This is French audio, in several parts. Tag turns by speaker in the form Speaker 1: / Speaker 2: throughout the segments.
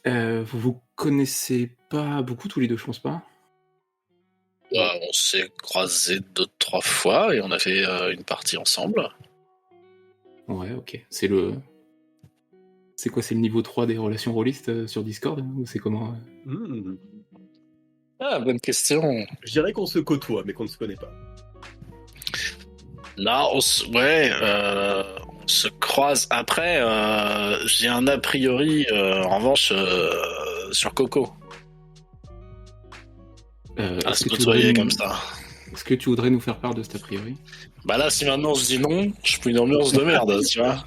Speaker 1: Vous vous connaissez pas beaucoup tous les 2, je pense pas?
Speaker 2: On s'est croisés 2-3 fois et on a fait une partie ensemble.
Speaker 1: Ouais, OK. C'est quoi? C'est le niveau 3 des relations rôlistes, sur Discord? Ou c'est comment?
Speaker 3: Mmh.
Speaker 2: Ah, bonne question.
Speaker 3: Je dirais qu'on se côtoie, mais qu'on ne se connaît pas.
Speaker 2: Là, on se croise. Après, j'ai un a priori, en revanche, sur Coco. À se côtoyer comme ça.
Speaker 1: Est-ce que tu voudrais nous faire part de cet a priori?
Speaker 2: Bah là, si maintenant je dis non, je fais une ambiance de merde, tu vois.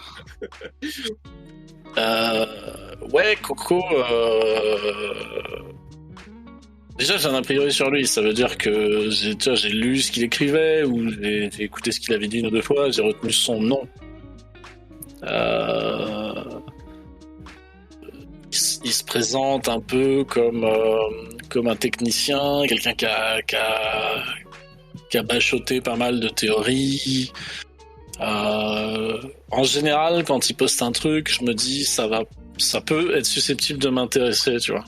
Speaker 2: Ouais, Coco. Déjà, j'ai un a priori sur lui. Ça veut dire que j'ai lu ce qu'il écrivait ou j'ai écouté ce qu'il avait dit une ou deux fois. J'ai retenu son nom. Il se présente un peu comme un technicien, quelqu'un qui a bachoté pas mal de théories. En général, quand il poste un truc, je me dis ça peut être susceptible de m'intéresser, tu vois.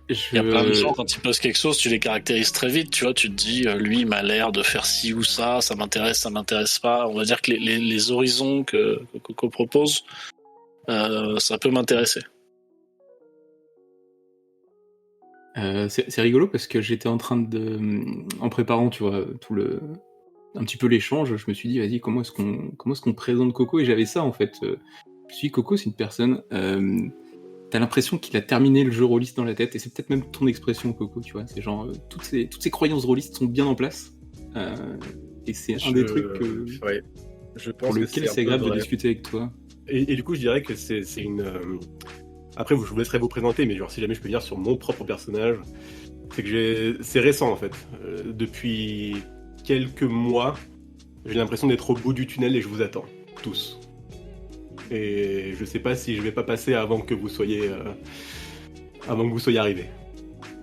Speaker 2: Il y a plein de gens, quand ils postent quelque chose, tu les caractérises très vite, tu vois, tu te dis, lui, il m'a l'air de faire ci ou ça m'intéresse pas. On va dire que les horizons que Coco propose, ça peut m'intéresser.
Speaker 1: C'est rigolo parce que j'étais en train en préparant, tu vois, un petit peu l'échange, je me suis dit, vas-y, comment est-ce qu'on présente Coco? Et j'avais ça, en fait. Je me suis dit, Coco, c'est une personne, t'as l'impression qu'il a terminé le jeu rôliste dans la tête, et c'est peut-être même ton expression, Coco, tu vois. C'est genre, toutes ces croyances rôlistes sont bien en place, et c'est un des trucs
Speaker 3: ouais, je pense
Speaker 1: pour lequel c'est agréable de discuter avec toi.
Speaker 3: Et du coup, je dirais que c'est une... Après, je vous laisserai vous présenter, mais genre, si jamais je peux dire sur mon propre personnage, c'est que c'est récent, en fait. Depuis quelques mois, j'ai l'impression d'être au bout du tunnel et je vous attends, tous. Et je sais pas si je vais pas passer avant que vous soyez arrivés.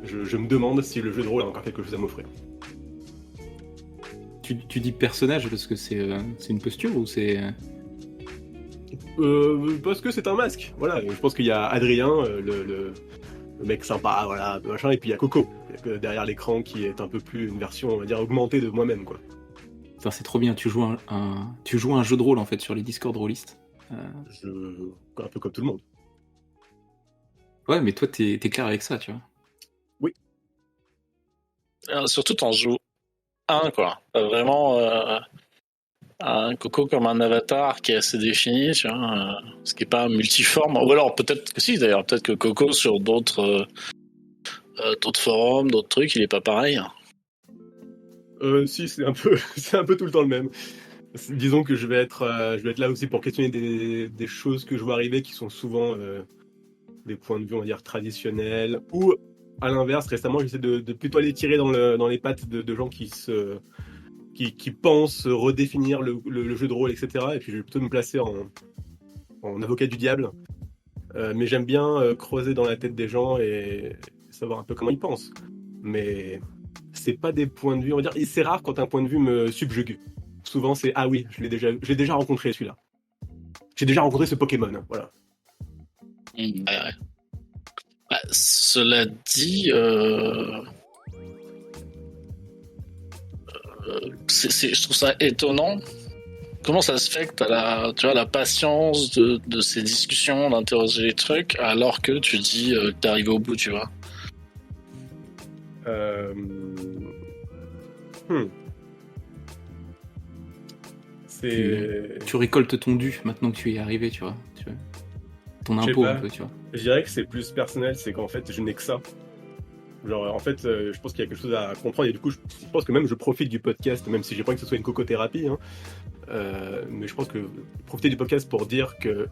Speaker 3: Je me demande si le jeu de rôle a encore quelque chose à m'offrir.
Speaker 1: Tu dis personnage parce que c'est une posture ou c'est...
Speaker 3: Parce que c'est un masque, voilà. Je pense qu'il y a Adrien, le mec sympa, voilà, machin, et puis il y a Coco, derrière l'écran, qui est un peu plus une version, on va dire, augmentée de moi-même, quoi.
Speaker 1: Enfin, c'est trop bien, tu joues un jeu de rôle, en fait, sur les Discord rôlistes.
Speaker 3: Un peu comme tout le monde.
Speaker 1: Ouais, mais toi, t'es clair avec ça, tu vois.
Speaker 3: Oui.
Speaker 2: Surtout, t'en joues un, quoi. Vraiment un Coco comme un avatar qui est assez défini, tu vois, ce qui n'est pas multiforme. Ou alors, peut-être que si, d'ailleurs, peut-être que Coco, sur d'autres forums, d'autres trucs, il est pas pareil.
Speaker 3: Si, c'est un peu tout le temps le même. Disons que je vais être là aussi pour questionner des choses que je vois arriver qui sont souvent des points de vue, on va dire, traditionnels. Ou, à l'inverse, récemment, j'essaie de plutôt aller tirer dans les pattes de gens qui pensent redéfinir le jeu de rôle, etc. Et puis, je vais plutôt me placer en avocat du diable. Mais j'aime bien creuser dans la tête des gens et savoir un peu comment ils pensent. Mais c'est pas des points de vue, on va dire, et c'est rare quand un point de vue me subjugue. Souvent, c'est ah oui, je l'ai déjà rencontré celui-là. J'ai déjà rencontré ce Pokémon, voilà.
Speaker 2: Ouais. Bah, cela dit, je trouve ça étonnant. Comment ça se fait que tu as la patience de ces discussions, d'interroger les trucs, alors que tu dis que t'es arrivé au bout, tu vois?
Speaker 1: Tu récoltes ton dû maintenant que tu y es arrivé, tu vois. Ton impôt, un peu, tu vois.
Speaker 3: Je dirais que c'est plus personnel, c'est qu'en fait, je n'ai que ça. Genre, en fait, je pense qu'il y a quelque chose à comprendre, et du coup, je pense que même je profite du podcast, même si j'ai pas envie que ce soit une cocothérapie, hein. Mais je pense que profiter du podcast pour dire que,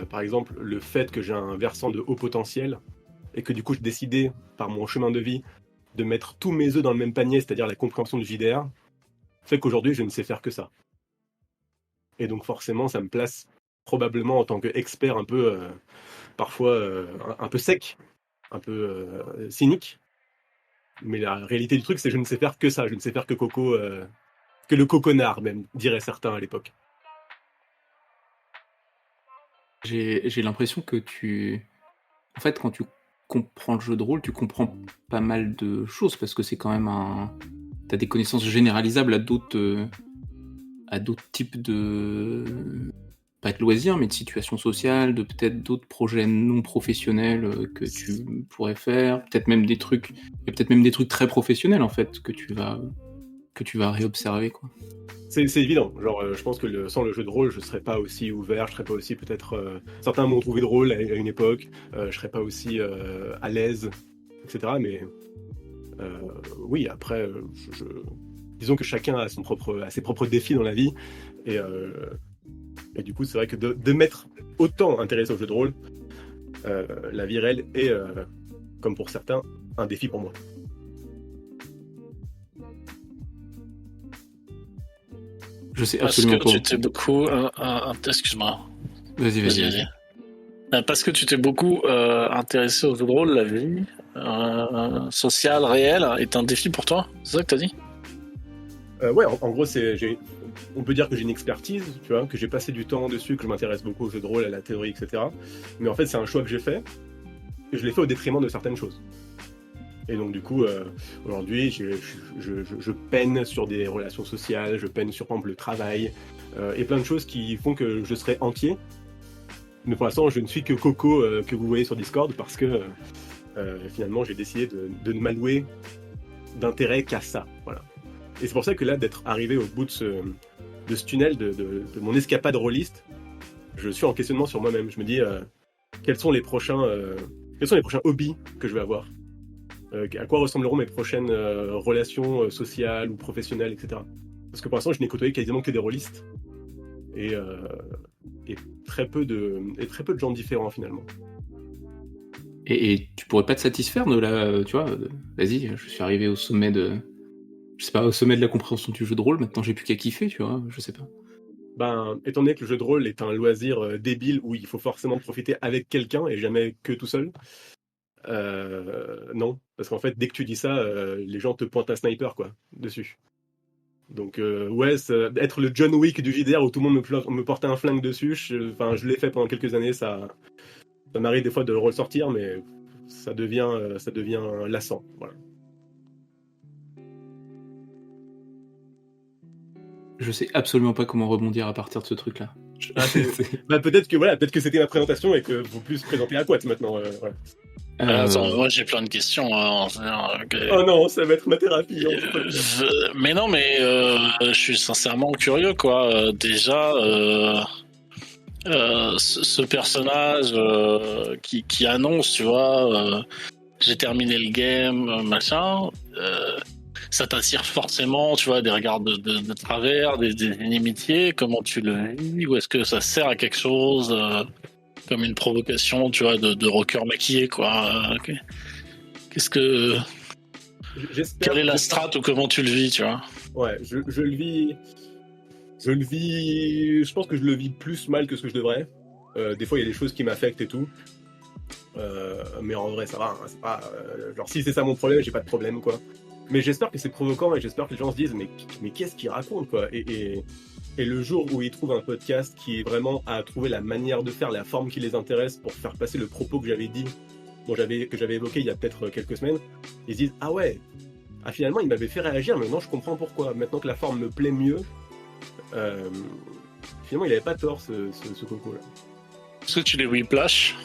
Speaker 3: par exemple, le fait que j'ai un versant de haut potentiel, et que du coup, j'ai décidé, par mon chemin de vie, de mettre tous mes œufs dans le même panier, c'est-à-dire la compréhension du JDR, fait qu'aujourd'hui, je ne sais faire que ça. Et donc, forcément, ça me place probablement en tant qu'expert un peu, parfois, un peu sec, un peu cynique. Mais la réalité du truc, c'est que je ne sais faire que ça. Je ne sais faire que Coco, que le coconard, même, diraient certains à l'époque.
Speaker 1: J'ai l'impression que en fait, quand tu comprends le jeu de rôle, tu comprends pas mal de choses parce que c'est quand même t'as des connaissances généralisables à d'autres types pas de loisirs, mais de situations sociales, de peut-être d'autres projets non professionnels, que tu pourrais faire. Peut-être même des trucs Il y a peut-être même des trucs très professionnels, en fait, que tu vas réobserver, quoi.
Speaker 3: C'est évident. Genre, je pense que sans le jeu de rôle, je serais pas aussi ouvert, je serais pas aussi peut-être. Certains m'ont trouvé drôle à une époque, je serais pas aussi à l'aise, etc. Mais oui, après, disons que chacun a ses propres défis dans la vie. Et du coup, c'est vrai que de m'être autant intéressé au jeu de rôle, la vie réelle est, comme pour certains, un défi pour moi.
Speaker 1: Je sais
Speaker 2: Parce
Speaker 1: absolument
Speaker 2: que
Speaker 1: pas.
Speaker 2: tu t'es beaucoup... excuse-moi.
Speaker 1: Vas-y.
Speaker 2: Parce que tu t'es beaucoup intéressé au jeu de rôle, la vie sociale, réelle, est un défi pour toi. C'est ça que t'as dit?
Speaker 3: Ouais, en gros, on peut dire que j'ai une expertise, tu vois, que j'ai passé du temps dessus, que je m'intéresse beaucoup au jeu de rôle, à la théorie, etc. Mais en fait, c'est un choix que j'ai fait, et je l'ai fait au détriment de certaines choses. Et donc, du coup, aujourd'hui, je peine sur des relations sociales, je peine sur, par exemple, le travail, et plein de choses qui font que je serai entier. Mais pour l'instant, je ne suis que Coco que vous voyez sur Discord, parce que finalement, j'ai décidé de ne m'allouer d'intérêt qu'à ça. Voilà. Et c'est pour ça que là, d'être arrivé au bout de ce tunnel de mon escapade rôliste, je suis en questionnement sur moi-même. Je me dis, quels sont les prochains hobbies que je vais avoir, à quoi ressembleront mes prochaines relations sociales ou professionnelles, etc. Parce que pour l'instant, je n'ai côtoyé quasiment que des rôlistes et très peu de gens différents finalement.
Speaker 1: Et tu pourrais pas te satisfaire de tu vois, vas-y, je suis arrivé au sommet je sais pas, au sommet de la compréhension du jeu de rôle, maintenant j'ai plus qu'à kiffer, tu vois, je sais pas.
Speaker 3: Ben, étant donné que le jeu de rôle est un loisir débile où il faut forcément profiter avec quelqu'un et jamais que tout seul, non. Parce qu'en fait, dès que tu dis ça, les gens te pointent un sniper, quoi, dessus. Donc, ouais, être le John Wick du JDR où tout le monde me portait un flingue dessus, je l'ai fait pendant quelques années, ça m'arrive des fois de le ressortir, mais ça devient lassant, voilà.
Speaker 1: Je sais absolument pas comment rebondir à partir de ce truc-là.
Speaker 3: Bah, peut-être que c'était ma présentation et que vous plus présenter à quoi maintenant. Voilà.
Speaker 2: Attends, moi j'ai plein de questions.
Speaker 3: Oh non, ça va être ma thérapie.
Speaker 2: Mais non, mais je suis sincèrement curieux, quoi. Déjà, ce personnage qui annonce, tu vois, j'ai terminé le game, machin. Ça t'attire forcément, tu vois, des regards de travers, des inimitiés. Comment tu le vis? Ou est-ce que ça sert à quelque chose comme une provocation, tu vois, de rocker maquillé, quoi? Qu'est-ce que... Quelle est la strat ou comment tu le vis, tu vois?
Speaker 3: Ouais, je le vis... Je pense que je le vis plus mal que ce que je devrais. Des fois, il y a des choses qui m'affectent et tout. Mais en vrai, ça va. Hein, c'est pas, genre, si c'est ça mon problème, j'ai pas de problème, quoi. Mais j'espère que c'est provoquant et j'espère que les gens se disent mais qu'est-ce qu'il raconte, quoi. Et le jour où ils trouvent un podcast qui est vraiment à trouver la manière de faire, la forme qui les intéresse pour faire passer le propos que j'avais dit, que j'avais évoqué il y a peut-être quelques semaines, ils se disent ah ouais, finalement il m'avait fait réagir, maintenant je comprends pourquoi. Maintenant que la forme me plaît mieux, finalement il avait pas tort ce Coco là.
Speaker 2: Est-ce que tu les whiplash?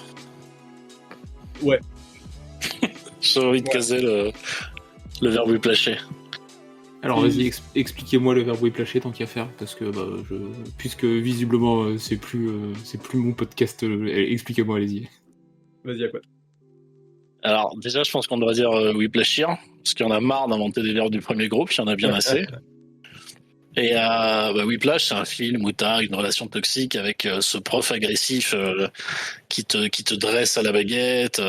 Speaker 3: Ouais.
Speaker 2: J'ai envie de caser le verbe whiplasher.
Speaker 1: Alors vas-y, expliquez-moi le verbe whiplasher tant qu'à faire, parce que puisque visiblement c'est plus mon podcast, expliquez-moi, allez-y.
Speaker 3: Vas-y, à quoi?
Speaker 2: Alors déjà, je pense qu'on devrait dire whiplashir, parce qu'il y en a marre d'inventer des verbes du premier groupe, il y en a bien assez. Et Whiplash, c'est un film où tu as une relation toxique avec ce prof agressif qui te dresse à la baguette.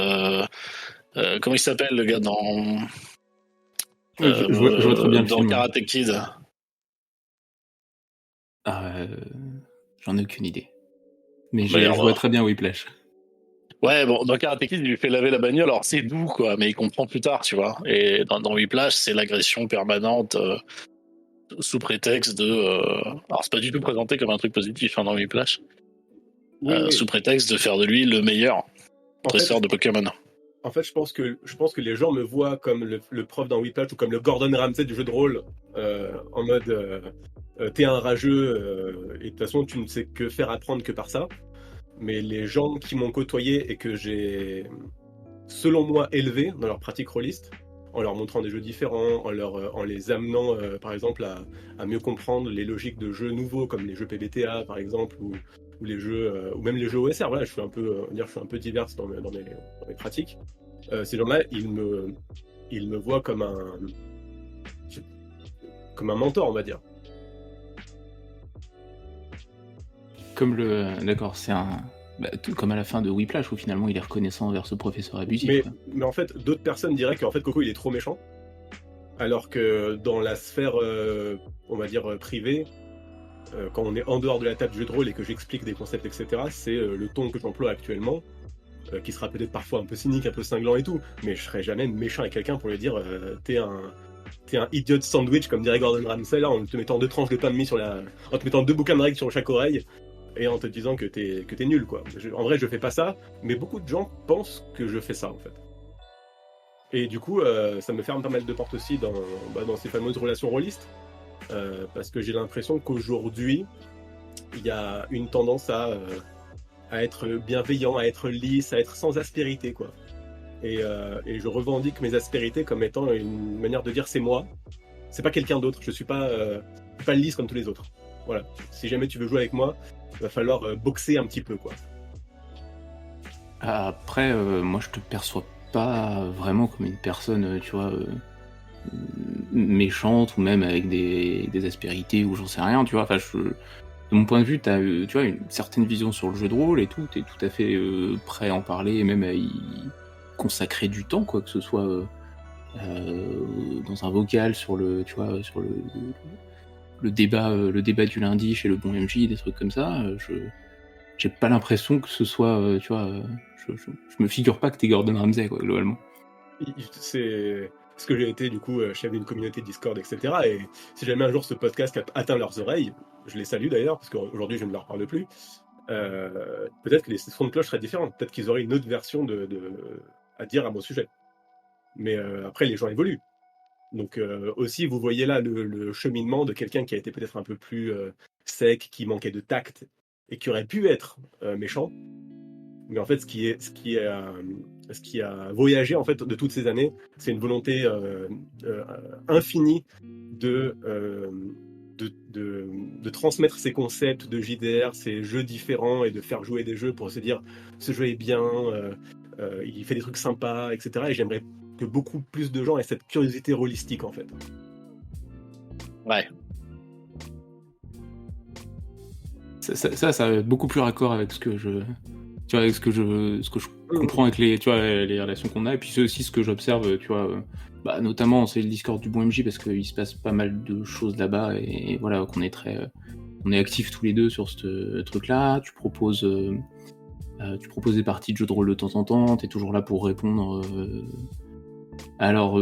Speaker 2: Comment il s'appelle le gars dans
Speaker 1: je vois très bien le
Speaker 2: dans
Speaker 1: film.
Speaker 2: Karate Kid?
Speaker 1: J'en ai aucune idée. Mais je vois très bien Whiplash.
Speaker 2: Ouais, bon, dans Karate Kid, il lui fait laver la bagnole, alors c'est doux, quoi, mais il comprend plus tard, tu vois. Et dans Whiplash, c'est l'agression permanente sous prétexte de... Alors, c'est pas du tout présenté comme un truc positif, hein, dans Whiplash.
Speaker 3: Oui.
Speaker 2: sous prétexte de faire de lui le meilleur
Speaker 3: En fait,
Speaker 2: dresseur de Pokémon.
Speaker 3: je pense que les gens me voient comme le prof dans Whiplash ou comme le Gordon Ramsay du jeu de rôle, en mode t'es un rageux, et de toute façon tu ne sais que faire apprendre que par ça. Mais les gens qui m'ont côtoyé et que j'ai, selon moi, élevé dans leur pratique rôliste, en leur montrant des jeux différents, en les amenant, par exemple, à mieux comprendre les logiques de jeux nouveaux, comme les jeux PBTA, par exemple, ou les jeux, ou même les jeux OSR. Voilà, je suis un peu, je suis un peu divers dans mes pratiques. Ces gens-là, ils me voient comme un mentor, on va dire.
Speaker 1: D'accord, c'est tout comme à la fin de Whiplash où finalement il est reconnaissant envers ce professeur abusif.
Speaker 3: Mais en fait, d'autres personnes diraient qu'en fait Coco il est trop méchant, alors que dans la sphère, on va dire privée, quand on est en dehors de la table de jeu de rôle et que j'explique des concepts, etc., c'est le ton que j'emploie actuellement, qui sera peut-être parfois un peu cynique, un peu cinglant et tout, mais je serai jamais méchant avec quelqu'un pour lui dire t'es un idiot sandwich, comme dirait Gordon Ramsay, là, en te mettant 2 tranches de pain de mie en te mettant 2 bouquins de règles sur chaque oreille et en te disant que t'es nul, quoi. En vrai, je fais pas ça, mais beaucoup de gens pensent que je fais ça, en fait. Et du coup, ça me ferme pas mal de portes aussi dans ces fameuses relations rôlistes, parce que j'ai l'impression qu'aujourd'hui, il y a une tendance à être bienveillant, à être lisse, à être sans aspérité, quoi. Et je revendique mes aspérités comme étant une manière de dire c'est moi, c'est pas quelqu'un d'autre, je suis pas lisse comme tous les autres. Voilà. Si jamais tu veux jouer avec moi, il va falloir boxer un petit peu, quoi.
Speaker 1: Après, moi je te perçois pas vraiment comme une personne, tu vois, méchante ou même avec des aspérités ou j'en sais rien, tu vois. Enfin, de mon point de vue, t'as, tu vois, une certaine vision sur le jeu de rôle et tout, t'es tout à fait prêt à en parler et même à y consacrer du temps, quoi, que ce soit dans un vocal sur le débat du lundi chez le bon MJ, des trucs comme ça. J'ai pas l'impression que ce soit, tu vois, je me figure pas que t'es Gordon Ramsay, quoi, globalement.
Speaker 3: C'est ce que j'ai été, du coup, chef d'une communauté Discord, etc. Et si jamais un jour ce podcast a atteint leurs oreilles, je les salue d'ailleurs, parce qu'aujourd'hui je ne leur parle plus, peut-être que les sons de cloche seraient différents. Peut-être qu'ils auraient une autre version à dire à mon sujet. Mais après, les gens évoluent. Donc aussi, vous voyez là le cheminement de quelqu'un qui a été peut-être un peu plus sec, qui manquait de tact, et qui aurait pu être méchant. Mais en fait, ce qui a voyagé en fait de toutes ces années, c'est une volonté infinie de transmettre ces concepts de JDR, ces jeux différents, et de faire jouer des jeux pour se dire ce jeu est bien, il fait des trucs sympas, etc. Et j'aimerais que beaucoup plus de gens aient cette curiosité rôlistique, en fait.
Speaker 2: Ouais.
Speaker 1: Ça va être beaucoup plus raccord avec ce que je comprends avec les relations qu'on a, et puis c'est aussi ce que j'observe, tu vois, notamment c'est le Discord du bon MJ parce qu'il se passe pas mal de choses là-bas, et voilà, qu'on est on est actifs tous les deux sur ce truc-là. Tu proposes des parties de jeux de rôle de temps en temps, t'es toujours là pour répondre. Alors,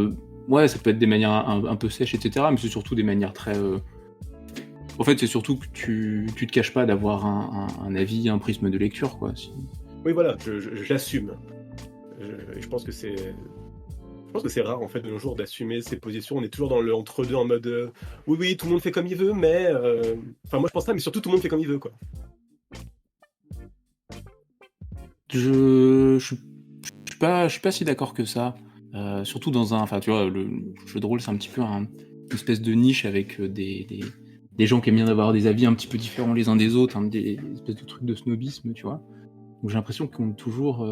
Speaker 1: ouais, ça peut être des manières un peu sèches, etc., mais c'est surtout des manières très... En fait, c'est surtout que tu te caches pas d'avoir un avis, un prisme de lecture, quoi.
Speaker 3: Oui, voilà, j'assume. Je pense que c'est rare, en fait, de nos jours, d'assumer ses positions. On est toujours dans le entre-deux, en mode oui, tout le monde fait comme il veut, mais... Enfin, moi, je pense ça, mais surtout, tout le monde fait comme il veut, quoi.
Speaker 1: Je suis pas si d'accord que ça. Surtout dans enfin, tu vois, le jeu de rôle, c'est un petit peu une espèce de niche avec des gens qui aiment bien avoir des avis un petit peu différents les uns des autres, hein, des espèces de trucs de snobisme, tu vois. Donc j'ai l'impression qu'on est toujours...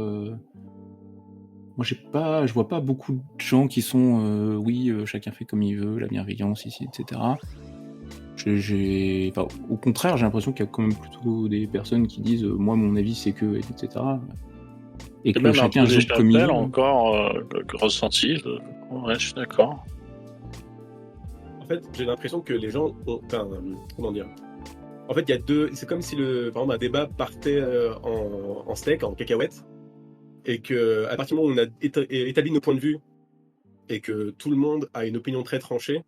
Speaker 1: Moi, je vois pas beaucoup de gens qui sont chacun fait comme il veut, la bienveillance ici, etc. Enfin, au contraire, j'ai l'impression qu'il y a quand même plutôt des personnes qui disent moi, mon avis, c'est que, etc. Et que
Speaker 2: même
Speaker 1: chacun
Speaker 2: un peu
Speaker 1: joue comme il veut.
Speaker 2: encore ressenti. Ouais, je suis d'accord.
Speaker 3: En fait, j'ai l'impression que les gens ont... Enfin, comment dire ? En fait, il y a deux... C'est comme si, par exemple, un débat partait en steak, en cacahuète, et qu'à partir du moment où on a établi nos points de vue, et que tout le monde a une opinion très tranchée,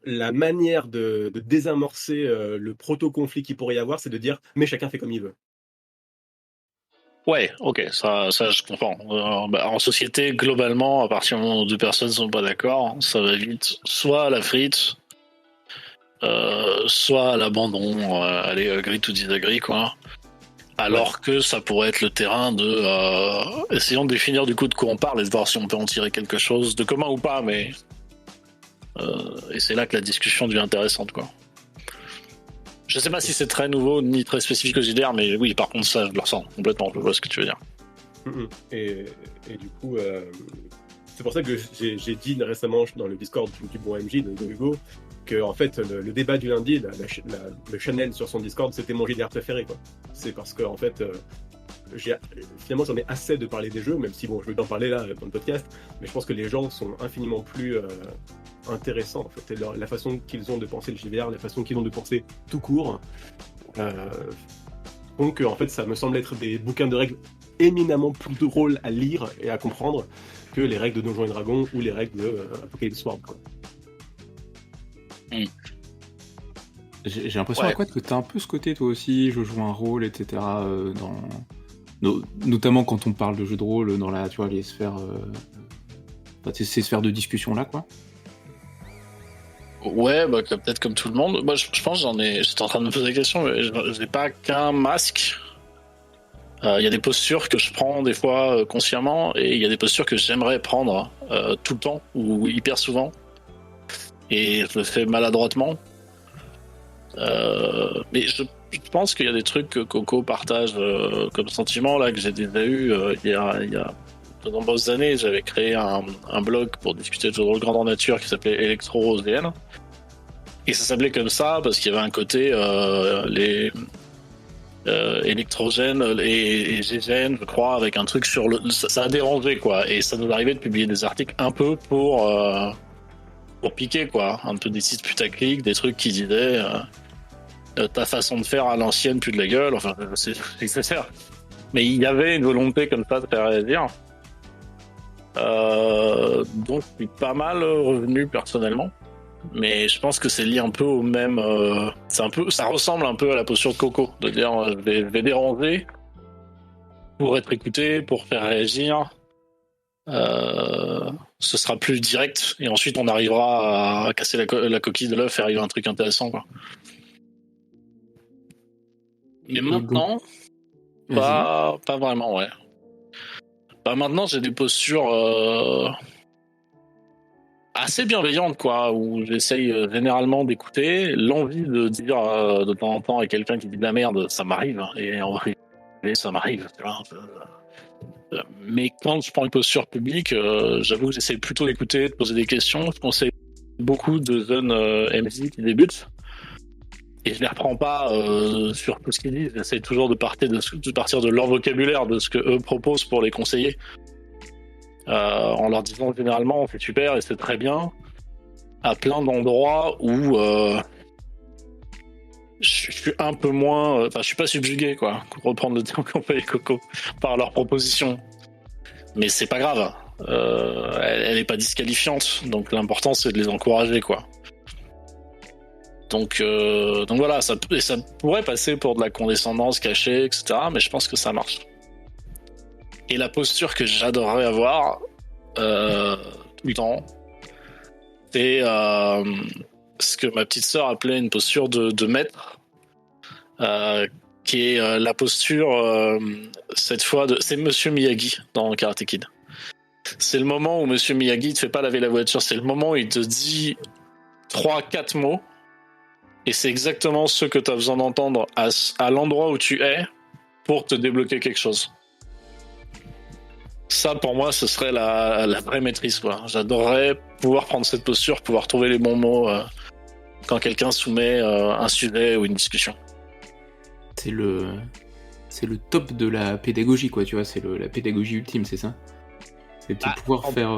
Speaker 3: la manière de désamorcer le proto-conflit qu'il pourrait y avoir, c'est de dire « mais chacun fait comme il veut ».
Speaker 2: Ouais, ok, ça je comprends. En société, globalement, à partir du moment où deux personnes sont pas d'accord, ça va vite, soit à la frite, soit à l'abandon, allez, agree to disagree, quoi. Alors que ça pourrait être le terrain de... essayons de définir du coup de quoi on parle et de voir si on peut en tirer quelque chose de commun ou pas, mais... et c'est là que la discussion devient intéressante, quoi. Je sais pas si c'est très nouveau ni très spécifique aux JDR, mais oui, par contre, ça, je le ressens complètement. Je vois ce que tu veux dire.
Speaker 3: Et du coup, c'est pour ça que j'ai dit récemment dans le Discord du bon MJ de Hugo que en fait le débat du lundi, le channel sur son Discord, c'était mon JDR préféré, quoi. C'est parce que en fait, finalement j'en ai assez de parler des jeux, même si bon, je veux en parler là dans le podcast, mais je pense que les gens sont infiniment plus intéressants en fait, et la façon qu'ils ont de penser le JDR, la façon qu'ils ont de penser tout court. Donc en fait, ça me semble être des bouquins de règles éminemment plus drôles à lire et à comprendre que les règles de Donjons et Dragons ou les règles de Apocalypse World, quoi.
Speaker 1: J'ai l'impression que t'as un peu ce côté toi aussi, je joue un rôle, etc. Notamment quand on parle de jeux de rôle dans la, tu vois, les sphères, ces sphères de discussion là, quoi.
Speaker 2: Ouais, bah peut-être comme tout le monde. Moi, je pense j'étais en train de me poser la question, mais je n'ai pas qu'un masque. Il y a des postures que je prends des fois consciemment, et il y a des postures que j'aimerais prendre tout le temps ou hyper souvent, et je le fais maladroitement. Mais je pense qu'il y a des trucs que Coco partage comme sentiment là, que j'ai déjà eu il y a de nombreuses années. J'avais créé un blog pour discuter de jeux de rôle grandeur nature qui s'appelait Electro-OZN, et ça s'appelait comme ça parce qu'il y avait un côté les électrogène et Gégène, je crois, avec un truc sur ça a dérangé, quoi, et ça nous arrivait de publier des articles un peu pour piquer, quoi, un peu des sites putaclic, des trucs qui disaient ta façon de faire à l'ancienne pue de la gueule, enfin c'est ça. Mais il y avait une volonté comme ça de faire réagir. Donc je suis pas mal revenu personnellement. Mais je pense que c'est lié un peu au même. Ça ressemble un peu à la posture de Coco, de dire je vais déranger pour être écouté, pour faire réagir. Ce sera plus direct, et ensuite on arrivera à casser la coquille de l'œuf et arriver à un truc intéressant, quoi. Mais maintenant, pas vraiment, ouais. Bah maintenant j'ai des postures assez bienveillante, quoi, où j'essaye généralement d'écouter. L'envie de dire de temps en temps à quelqu'un qui dit de la merde, ça m'arrive, et en vrai, ça m'arrive, tu vois. Mais quand je prends une posture publique, j'avoue que j'essaie plutôt d'écouter, de poser des questions. Je conseille beaucoup de jeunes MJ qui débutent, et je les reprends pas sur tout ce qu'ils disent. J'essaie toujours de partir de leur vocabulaire, de ce que eux proposent pour les conseiller. En leur disant généralement c'est super et c'est très bien, à plein d'endroits où je suis un peu moins, je suis pas subjugué, quoi, pour reprendre le terme qu'employait Coco, par leurs propositions. Mais c'est pas grave, elle est pas disqualifiante, donc l'important c'est de les encourager, quoi. Donc voilà, ça pourrait passer pour de la condescendance cachée, etc., mais je pense que ça marche. Et la posture que j'adorerais avoir tout le temps, c'est ce que ma petite sœur appelait une posture de maître, qui est la posture, cette fois, c'est Monsieur Miyagi dans Karate Kid. C'est le moment où Monsieur Miyagi te fait pas laver la voiture, c'est le moment où il te dit 3-4 mots, et c'est exactement ce que tu as besoin d'entendre à l'endroit où tu es pour te débloquer quelque chose. Ça, pour moi, ce serait la vraie maîtrise, quoi. J'adorerais pouvoir prendre cette posture, pouvoir trouver les bons mots quand quelqu'un soumet un sujet ou une discussion.
Speaker 1: C'est le top de la pédagogie, quoi, tu vois, c'est la pédagogie ultime, c'est ça? C'est de pouvoir faire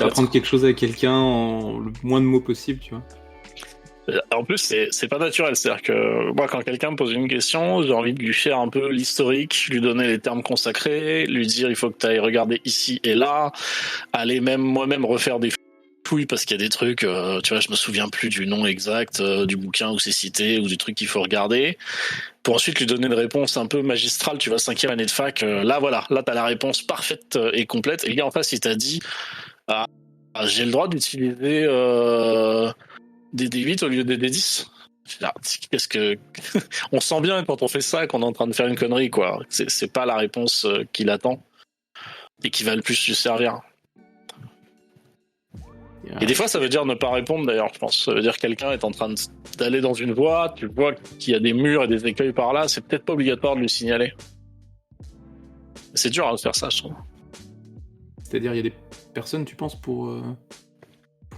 Speaker 1: apprendre quelque chose à quelqu'un en le moins de mots possible, tu vois.
Speaker 2: En plus, c'est pas naturel. C'est-à-dire que moi, quand quelqu'un me pose une question, j'ai envie de lui faire un peu l'historique, lui donner les termes consacrés, lui dire il faut que tu ailles regarder ici et là, aller même moi-même refaire des couilles parce qu'il y a des trucs, tu vois, je me souviens plus du nom exact du bouquin où c'est cité ou du truc qu'il faut regarder, pour ensuite lui donner une réponse un peu magistrale, tu vois, 5e année de fac, là voilà, là t'as la réponse parfaite et complète, et le gars en face il t'a dit j'ai le droit d'utiliser des D8 au lieu des D10. Là, qu'est-ce que on sent bien quand on fait ça qu'on est en train de faire une connerie, quoi. C'est pas la réponse qu'il attend et qui va le plus lui servir. Et des fois, ça veut dire ne pas répondre, d'ailleurs, je pense. Ça veut dire que quelqu'un est en train d'aller dans une voie, tu vois qu'il y a des murs et des écueils par là, c'est peut-être pas obligatoire de lui signaler. C'est dur de faire ça, je trouve.
Speaker 1: C'est-à-dire, il y a des personnes, tu penses, pour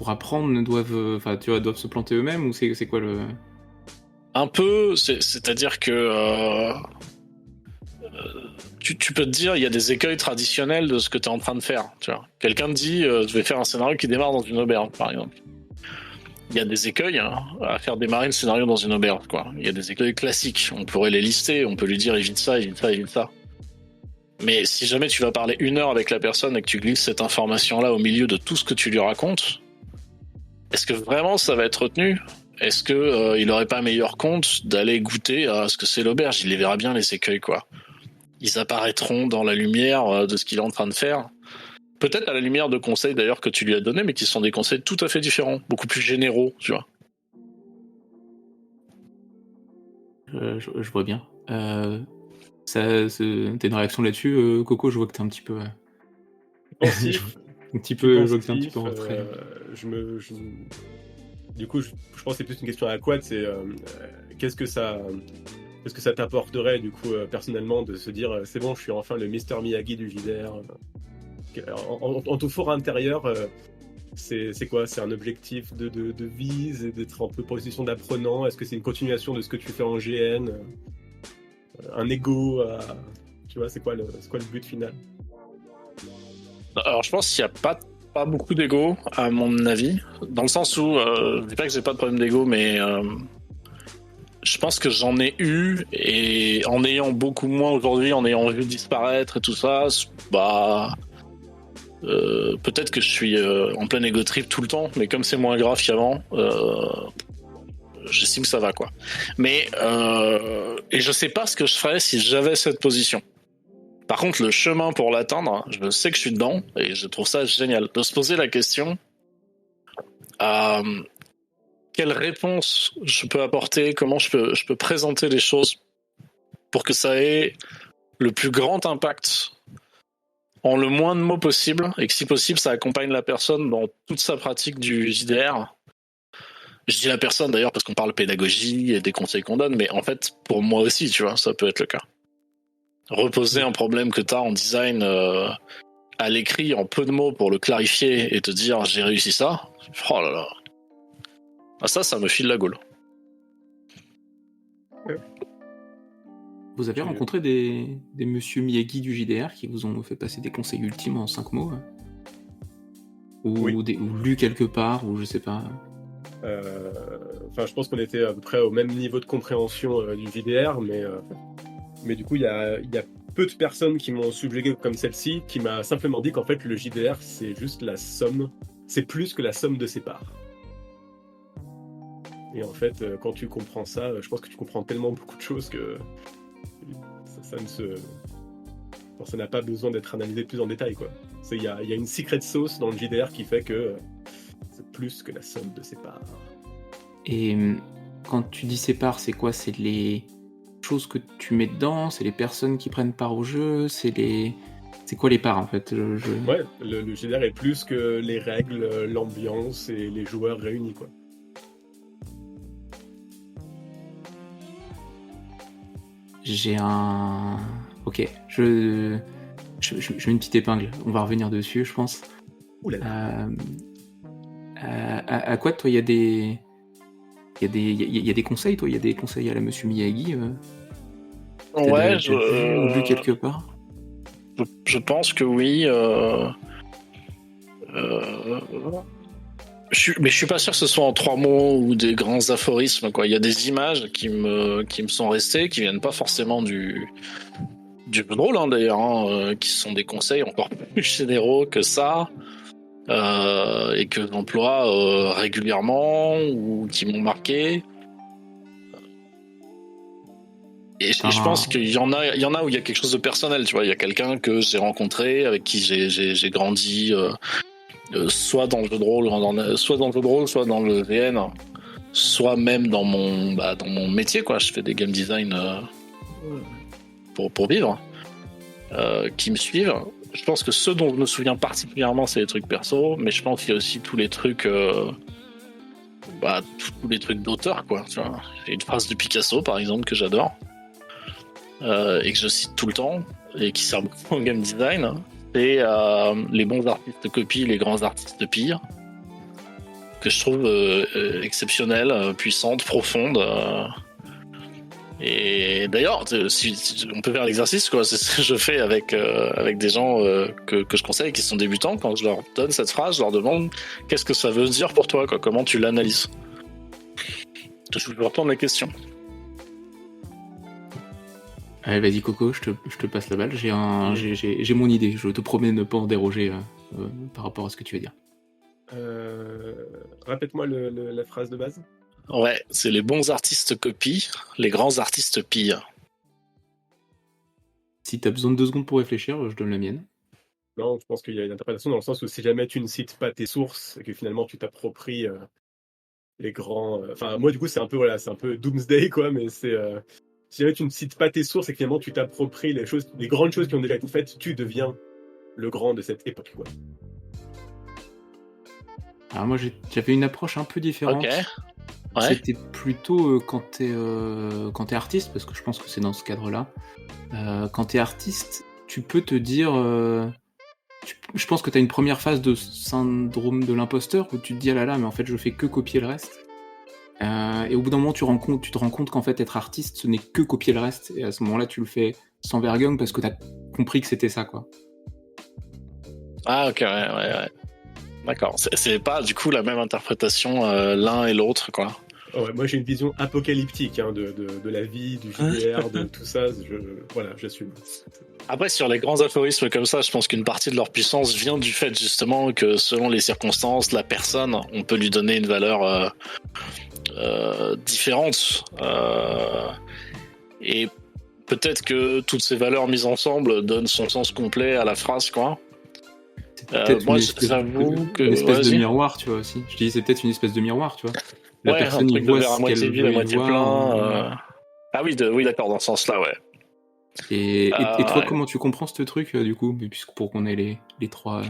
Speaker 1: apprendre, doivent se planter eux-mêmes, ou c'est quoi le...
Speaker 2: Un peu, c'est-à-dire que tu peux te dire, il y a des écueils traditionnels de ce que tu es en train de faire. Tu vois. Quelqu'un te dit, je vais faire un scénario qui démarre dans une auberge, par exemple. Il y a des écueils à faire démarrer le scénario dans une auberge, quoi. Il y a des écueils classiques. On pourrait les lister, on peut lui dire évite ça, évite ça, évite ça. Mais si jamais tu vas parler 1 heure avec la personne et que tu glisses cette information-là au milieu de tout ce que tu lui racontes, est-ce que vraiment ça va être retenu ? Est-ce que il aurait pas meilleur compte d'aller goûter à ce que c'est l'auberge ? Il les verra bien, les écueils, quoi. Ils apparaîtront dans la lumière de ce qu'il est en train de faire. Peut-être à la lumière de conseils d'ailleurs que tu lui as donnés, mais qui sont des conseils tout à fait différents, beaucoup plus généraux, tu vois.
Speaker 1: Je vois bien. T'as une réaction là-dessus, Coco? Je vois que t'es un petit peu...
Speaker 3: Pensif.
Speaker 1: Je vois que t'es un petit peu en retrait.
Speaker 3: Du coup, je pense que c'est plus une question à Quad, c'est qu'est-ce que ça t'apporterait du coup personnellement de se dire c'est bon, je suis enfin le Mr Miyagi du JDR. En tout fort intérieur, c'est quoi? C'est un objectif de vise et d'être un peu position d'apprenant? Est-ce que c'est une continuation de ce que tu fais en GN? Un ego tu vois, c'est quoi le but final?
Speaker 2: Alors je pense qu'il n'y a pas beaucoup d'ego, à mon avis, dans le sens où, je dis pas que j'ai pas de problème d'ego, mais je pense que j'en ai eu, et en ayant beaucoup moins aujourd'hui, en ayant vu disparaître et tout ça, peut-être que je suis en plein ego trip tout le temps, mais comme c'est moins grave qu'avant, j'estime que ça va, quoi. Mais et je sais pas ce que je ferais si j'avais cette position. Par contre, le chemin pour l'atteindre, je sais que je suis dedans et je trouve ça génial. De se poser la question quelle réponse je peux apporter, comment je peux présenter les choses pour que ça ait le plus grand impact en le moins de mots possible et que si possible, ça accompagne la personne dans toute sa pratique du JDR. Je dis la personne d'ailleurs parce qu'on parle pédagogie et des conseils qu'on donne, mais en fait, pour moi aussi, tu vois, ça peut être le cas. Reposer un problème que tu as en design à l'écrit en peu de mots pour le clarifier et te dire j'ai réussi ça, oh là là. Ah, ça me file la gaule.
Speaker 1: Vous avez rencontré des monsieur Miyagi du JDR qui vous ont fait passer des conseils ultimes en 5 mots? Ou lu quelque part, ou je sais pas.
Speaker 3: Je pense qu'on était à peu près au même niveau de compréhension du JDR, mais du coup, il y a peu de personnes qui m'ont subjugué comme celle-ci, qui m'a simplement dit qu'en fait, le JDR, c'est juste la somme, c'est plus que la somme de ses parts. Et en fait, quand tu comprends ça, je pense que tu comprends tellement beaucoup de choses que ça n'a pas besoin d'être analysé plus en détail, quoi. Il y a une secret sauce dans le JDR qui fait que c'est plus que la somme de ses parts.
Speaker 1: Et quand tu dis ses parts, c'est quoi? C'est les choses que tu mets dedans? C'est les personnes qui prennent part au jeu? C'est quoi les parts, en fait?
Speaker 3: Ouais, le JDR est plus que les règles, l'ambiance et les joueurs réunis, quoi.
Speaker 1: J'ai un... Ok, je mets une petite épingle. On va revenir dessus, je pense.
Speaker 3: Ouh là là.
Speaker 1: À quoi, toi, il y a des conseils, toi? Il y a des conseils à la Monsieur Miyagi?
Speaker 2: Ouais,
Speaker 1: ou lu quelque part?
Speaker 2: Je pense que oui. Mais je suis pas sûr que ce soit en 3 mots ou des grands aphorismes, quoi. Il y a des images qui me sont restées, qui viennent pas forcément du jeu de rôle, d'ailleurs, qui sont des conseils encore plus généraux que ça. et que j'emploie régulièrement ou qui m'ont marqué. Et je pense qu'il y en a où il y a quelque chose de personnel, tu vois. Il y a quelqu'un que j'ai rencontré, avec qui j'ai grandi, soit dans le jeu de rôle, soit dans le VN, soit même dans mon métier, quoi. Je fais des game design pour vivre, qui me suivent. Je pense que ceux dont je me souviens particulièrement, c'est les trucs perso, mais je pense qu'il y a aussi tous les trucs, tous les trucs d'auteur, quoi. Tu vois. J'ai une phrase de Picasso, par exemple, que j'adore. Et que je cite tout le temps et qui sert beaucoup en game design, c'est les bons artistes copient, les grands artistes pillent, que je trouve exceptionnelle, puissante, profonde. Et d'ailleurs, si on peut faire l'exercice, quoi, c'est ce que je fais avec des gens que je conseille, qui sont débutants. Quand je leur donne cette phrase, je leur demande qu'est-ce que ça veut dire pour toi, quoi, comment tu l'analyses. Je vais reprendre la question.
Speaker 1: Allez, vas-y Coco, je te passe la balle. J'ai mon idée. Je te promets de ne pas en déroger par rapport à ce que tu vas dire.
Speaker 3: Répète-moi la phrase de base.
Speaker 2: Ouais, c'est les bons artistes copient, les grands artistes pillent.
Speaker 1: Si t'as besoin de 2 secondes pour réfléchir, je donne la mienne.
Speaker 3: Non, je pense qu'il y a une interprétation dans le sens où si jamais tu ne cites pas tes sources et que finalement tu t'appropries les grands... Enfin, moi du coup c'est un peu Doomsday, quoi, mais c'est... si jamais tu ne cites pas tes sources et que finalement tu t'appropries les grandes choses qui ont déjà été faites, tu deviens le grand de cette époque, quoi.
Speaker 1: Alors moi j'avais une approche un peu différente.
Speaker 2: Ok. Ouais.
Speaker 1: C'était plutôt quand t'es artiste, parce que je pense que c'est dans ce cadre-là. Quand t'es artiste, tu peux te dire... je pense que t'as une première phase de syndrome de l'imposteur, où tu te dis ah là là, mais en fait je fais que copier le reste. Et au bout d'un moment tu te rends compte qu'en fait être artiste ce n'est que copier le reste, et à ce moment-là tu le fais sans vergogne parce que t'as compris que c'était ça, quoi.
Speaker 2: Ah ok, ouais. D'accord, c'est pas du coup la même interprétation l'un et l'autre, quoi.
Speaker 3: Ouais, moi j'ai une vision apocalyptique de la vie, du JDR, de tout ça, j'assume.
Speaker 2: Après, sur les grands aphorismes comme ça, je pense qu'une partie de leur puissance vient du fait justement que selon les circonstances, la personne, on peut lui donner une valeur différente. Et peut-être que toutes ces valeurs mises ensemble donnent son sens complet à la phrase, quoi. Moi, j'avoue que...
Speaker 1: Une espèce de miroir, tu vois, aussi. Je dis, c'est peut-être une espèce de miroir, tu vois. La personne,
Speaker 2: un truc
Speaker 1: il voit
Speaker 2: de verre à
Speaker 1: ce
Speaker 2: moitié
Speaker 1: qu'elle
Speaker 2: vide, à
Speaker 1: veut y
Speaker 2: moitié
Speaker 1: voir.
Speaker 2: plein. Ah oui, d'accord, dans ce sens-là, ouais.
Speaker 1: Et toi,
Speaker 2: ouais.
Speaker 1: comment tu comprends ce truc, du coup, puisque pour qu'on ait les trois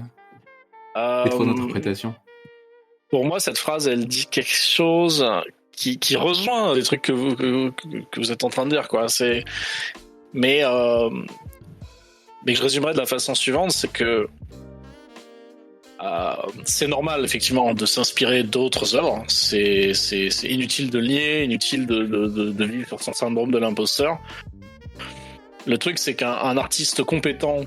Speaker 2: Euh,
Speaker 1: interprétations?
Speaker 2: Pour moi, cette phrase, elle dit quelque chose qui rejoint les trucs que vous êtes en train de dire, quoi. Mais que je résumerai de la façon suivante, c'est que c'est normal, effectivement, de s'inspirer d'autres œuvres. C'est inutile de lier, inutile de vivre sur son syndrome de l'imposteur. Le truc, c'est qu'un artiste compétent,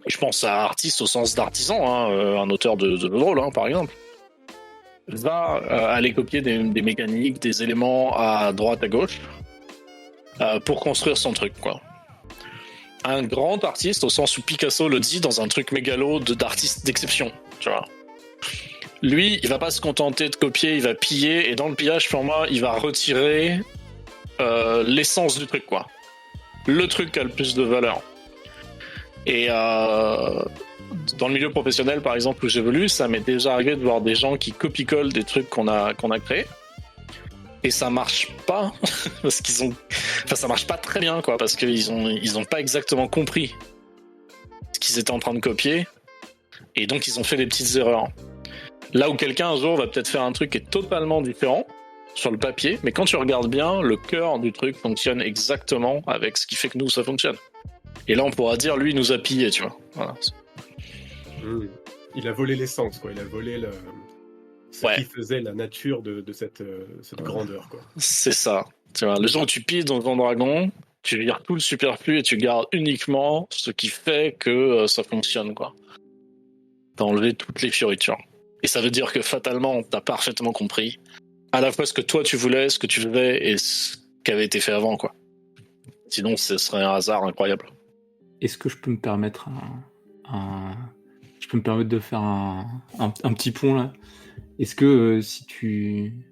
Speaker 2: et je pense à artiste au sens d'artisan, un auteur de jeu de rôle, par exemple, va aller copier des mécaniques, des éléments à droite, à gauche, pour construire son truc, quoi. Un grand artiste, au sens où Picasso le dit dans un truc mégalo d'artiste d'exception, tu vois. Lui, il va pas se contenter de copier, il va piller, et dans le pillage, pour moi, il va retirer l'essence du truc, quoi. Le truc qui a le plus de valeur. Et dans le milieu professionnel, par exemple, où j'évolue, ça m'est déjà arrivé de voir des gens qui copie-collent des trucs qu'on a créés. Et ça marche pas, parce ça marche pas très bien, quoi, parce qu'ils ont pas exactement compris ce qu'ils étaient en train de copier, et donc ils ont fait des petites erreurs. Là où quelqu'un un jour va peut-être faire un truc qui est totalement différent sur le papier, mais quand tu regardes bien, le cœur du truc fonctionne exactement avec ce qui fait que nous ça fonctionne. Et là on pourra dire lui il nous a pillé, tu vois. Voilà.
Speaker 3: Il a volé l'essence, quoi. Il a volé ce qui faisait la nature de cette grandeur, quoi.
Speaker 2: C'est ça. Tu vois, le jour où tu pilles dans ton dragon, tu vires tout le superflu et tu gardes uniquement ce qui fait que ça fonctionne, quoi. T'as enlevé toutes les fioritures. Et ça veut dire que fatalement, t'as parfaitement compris à la fois ce que toi tu voulais, ce que tu faisais et ce qui avait été fait avant, quoi. Sinon, ce serait un hasard incroyable.
Speaker 1: Est-ce que je peux me permettre je peux me permettre de faire un petit pont là. Est-ce que si tu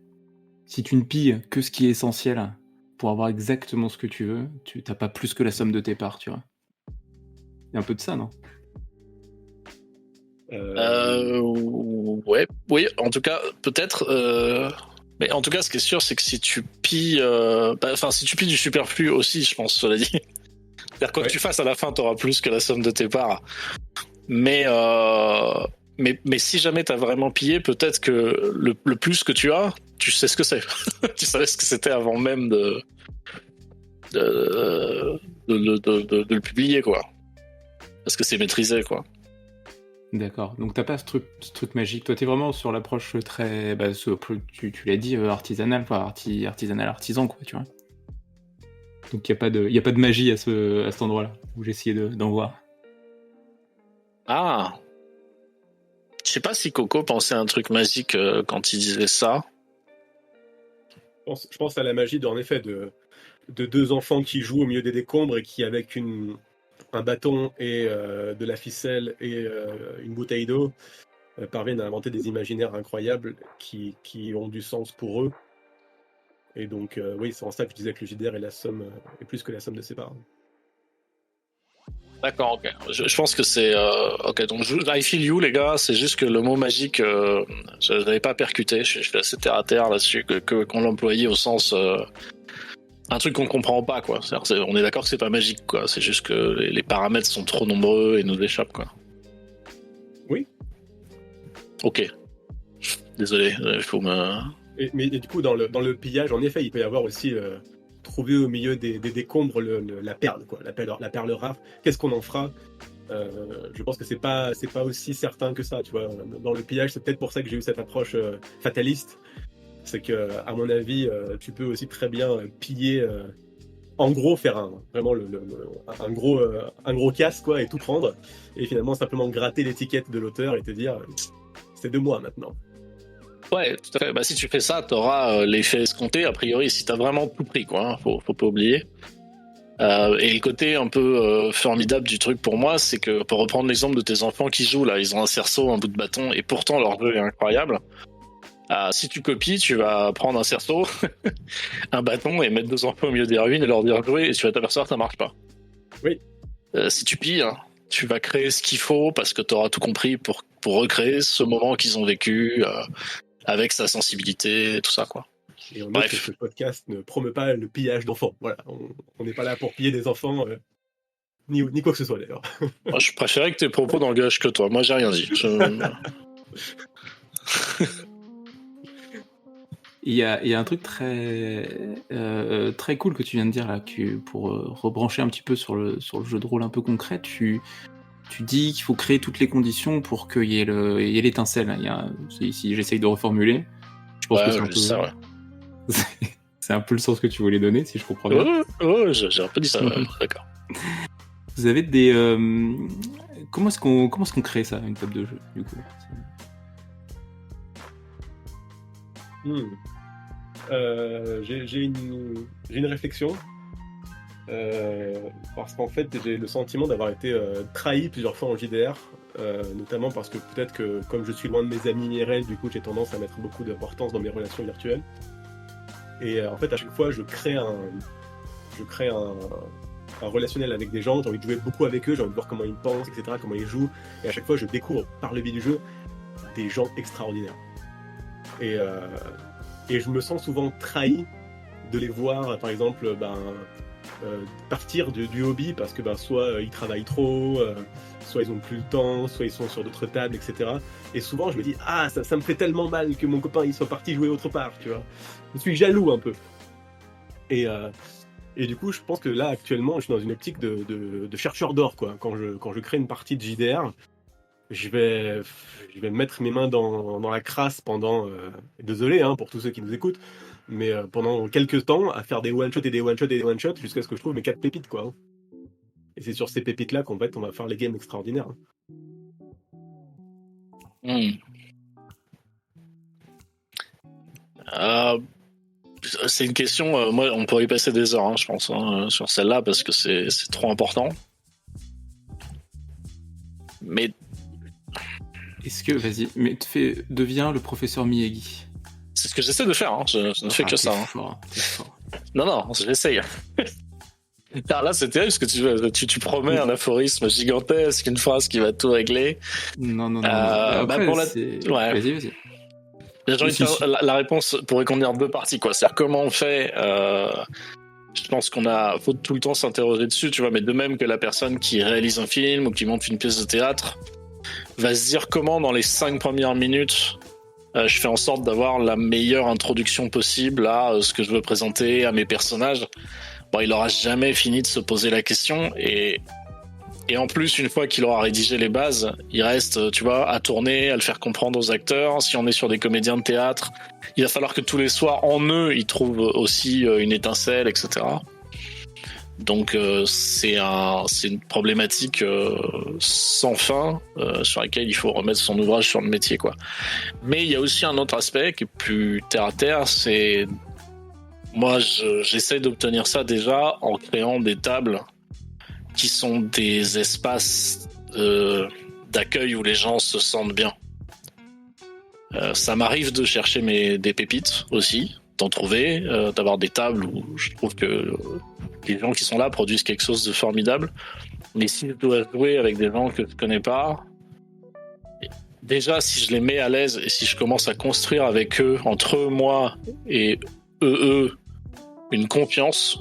Speaker 1: ne pilles que ce qui est essentiel pour avoir exactement ce que tu veux, tu n'as pas plus que la somme de tes parts, tu vois? Il y a un peu de ça, non?
Speaker 2: Ouais, oui, en tout cas, peut-être. Mais en tout cas, ce qui est sûr, c'est que si tu pilles, si tu pilles du superflu aussi, je pense, cela dit. C'est-à-dire quoi que tu fasses à la fin, t'auras plus que la somme de tes parts. Mais si jamais t'as vraiment pillé, peut-être que le plus que tu as, tu sais ce que c'est. Tu savais ce que c'était avant même de le publier, quoi. Parce que c'est maîtrisé, quoi.
Speaker 1: D'accord. Donc t'as pas ce truc magique. Toi, t'es vraiment sur l'approche très, tu l'as dit, artisanale, quoi, artisanal artisan, quoi, tu vois. Donc y a pas de magie à cet endroit-là où j'ai essayé d'en voir.
Speaker 2: Ah, je sais pas si Coco pensait à un truc magique quand il disait ça.
Speaker 3: Je pense à la magie, en effet, de deux enfants qui jouent au milieu des décombres et qui, avec un bâton et de la ficelle et une bouteille d'eau, parviennent à inventer des imaginaires incroyables qui ont du sens pour eux. Et donc, oui, c'est en ça que je disais que le JDR est plus que la somme de ses parts.
Speaker 2: D'accord, ok. Je pense que c'est... ok, donc I feel you, les gars. C'est juste que le mot magique, je l'avais pas percuté. Je suis assez terre à terre là-dessus, qu'on l'employait au sens... un truc qu'on comprend pas, quoi. On est d'accord que c'est pas magique, quoi. C'est juste que les paramètres sont trop nombreux et nous échappent, quoi.
Speaker 3: Oui.
Speaker 2: Ok. Désolé, il faut me...
Speaker 3: Mais du coup, dans le pillage, en effet, il peut y avoir aussi trouver au milieu des décombres la perle, quoi, la perle rare. Qu'est-ce qu'on en fera? Je pense que c'est pas aussi certain que ça, tu vois. Dans le pillage, c'est peut-être pour ça que j'ai eu cette approche fataliste. C'est que, à mon avis, tu peux aussi très bien piller, en gros, faire vraiment un gros casse, quoi, et tout prendre, et finalement simplement gratter l'étiquette de l'auteur et te dire, c'est de moi maintenant.
Speaker 2: Ouais, tout à fait. Bah, si tu fais ça, t'auras l'effet escompté, a priori, si t'as vraiment tout pris, quoi. Hein, faut pas oublier. Et le côté un peu formidable du truc pour moi, c'est que, pour reprendre l'exemple de tes enfants qui jouent, là, ils ont un cerceau, un bout de bâton, et pourtant leur jeu est incroyable. Si tu copies, tu vas prendre un cerceau, un bâton, et mettre 2 enfants au milieu des ruines et leur dire jouer, et tu vas t'apercevoir que ça marche pas.
Speaker 3: Oui.
Speaker 2: Si tu pilles, hein, tu vas créer ce qu'il faut parce que t'auras tout compris pour recréer ce moment qu'ils ont vécu, avec sa sensibilité, tout ça, quoi.
Speaker 3: Et on note que ce podcast ne promeut pas le pillage d'enfants. Voilà, on n'est pas là pour piller des enfants, ni quoi que ce soit d'ailleurs.
Speaker 2: Moi, je préférais que tes propos n'engagent que toi. Moi, j'ai rien dit.
Speaker 1: Il y a un truc très cool que tu viens de dire là, pour rebrancher un petit peu sur le jeu de rôle un peu concret, tu dis qu'il faut créer toutes les conditions pour qu'il y ait l'étincelle. Si j'essaye de reformuler, je pense que c'est un peu
Speaker 2: ça, ouais.
Speaker 1: c'est un peu le sens que tu voulais donner, si je comprends bien.
Speaker 2: J'ai un peu dit ça, d'accord.
Speaker 1: Vous avez des... Comment est-ce qu'on crée ça, une table de jeu, du coup?
Speaker 3: J'ai une réflexion. Parce qu'en fait, j'ai le sentiment d'avoir été trahi plusieurs fois en JDR, notamment parce que peut-être que, comme je suis loin de mes amis IRL, du coup, j'ai tendance à mettre beaucoup d'importance dans mes relations virtuelles. Et en fait, à chaque fois, je crée un relationnel avec des gens, j'ai envie de jouer beaucoup avec eux, j'ai envie de voir comment ils pensent, etc., comment ils jouent, et à chaque fois, je découvre, par le biais du jeu, des gens extraordinaires. Et je me sens souvent trahi de les voir, par exemple, partir du hobby parce que soit ils travaillent trop, soit ils ont plus le temps, soit ils sont sur d'autres tables, etc. Et souvent je me dis ça me fait tellement mal que mon copain il soit parti jouer autre part, tu vois. Je suis jaloux un peu. Et du coup je pense que là actuellement je suis dans une optique de chercheur d'or, quoi. Quand je crée une partie de JDR, je vais mettre mes mains dans la crasse pendant, désolé pour tous ceux qui nous écoutent, mais pendant quelques temps à faire des one-shots et des one-shots et des one-shots jusqu'à ce que je trouve mes 4 pépites, quoi. Et c'est sur ces pépites-là qu'en fait on va faire les games extraordinaires.
Speaker 2: C'est une question, moi on pourrait y passer des heures, je pense, sur celle-là, parce que c'est trop important. Mais
Speaker 1: Est-ce que, vas-y, mais deviens le professeur Miyagi.
Speaker 2: C'est ce que j'essaie de faire, hein. Je ne fais que
Speaker 1: t'es
Speaker 2: ça. Hein.
Speaker 1: Fort, t'es fort.
Speaker 2: Non, j'essaye. Alors là, c'est terrible parce que tu promets un aphorisme gigantesque, une phrase qui va tout régler.
Speaker 1: Non. Après,
Speaker 2: pour
Speaker 1: ouais. Vas-y.
Speaker 2: J'ai envie de faire la réponse pourrait contenir deux parties, quoi. C'est-à-dire comment on fait. Je pense faut tout le temps s'interroger dessus, tu vois. Mais de même que la personne qui réalise un film ou qui monte une pièce de théâtre va se dire comment dans les 5 premières minutes. Je fais en sorte d'avoir la meilleure introduction possible à ce que je veux présenter, à mes personnages. Bon, il aura jamais fini de se poser la question et en plus, une fois qu'il aura rédigé les bases, il reste, tu vois, à tourner, à le faire comprendre aux acteurs. Si on est sur des comédiens de théâtre, il va falloir que tous les soirs, en eux, ils trouvent aussi une étincelle, etc. Donc, c'est une problématique sans fin sur laquelle il faut remettre son ouvrage sur le métier, quoi. Mais il y a aussi un autre aspect qui est plus terre à terre, c'est moi, j'essaie d'obtenir ça déjà en créant des tables qui sont des espaces d'accueil où les gens se sentent bien. Ça m'arrive de chercher des pépites aussi, d'en trouver, d'avoir des tables où je trouve que les gens qui sont là produisent quelque chose de formidable. Mais si je dois jouer avec des gens que je connais pas, déjà si je les mets à l'aise et si je commence à construire avec eux, entre eux, moi et eux, une confiance,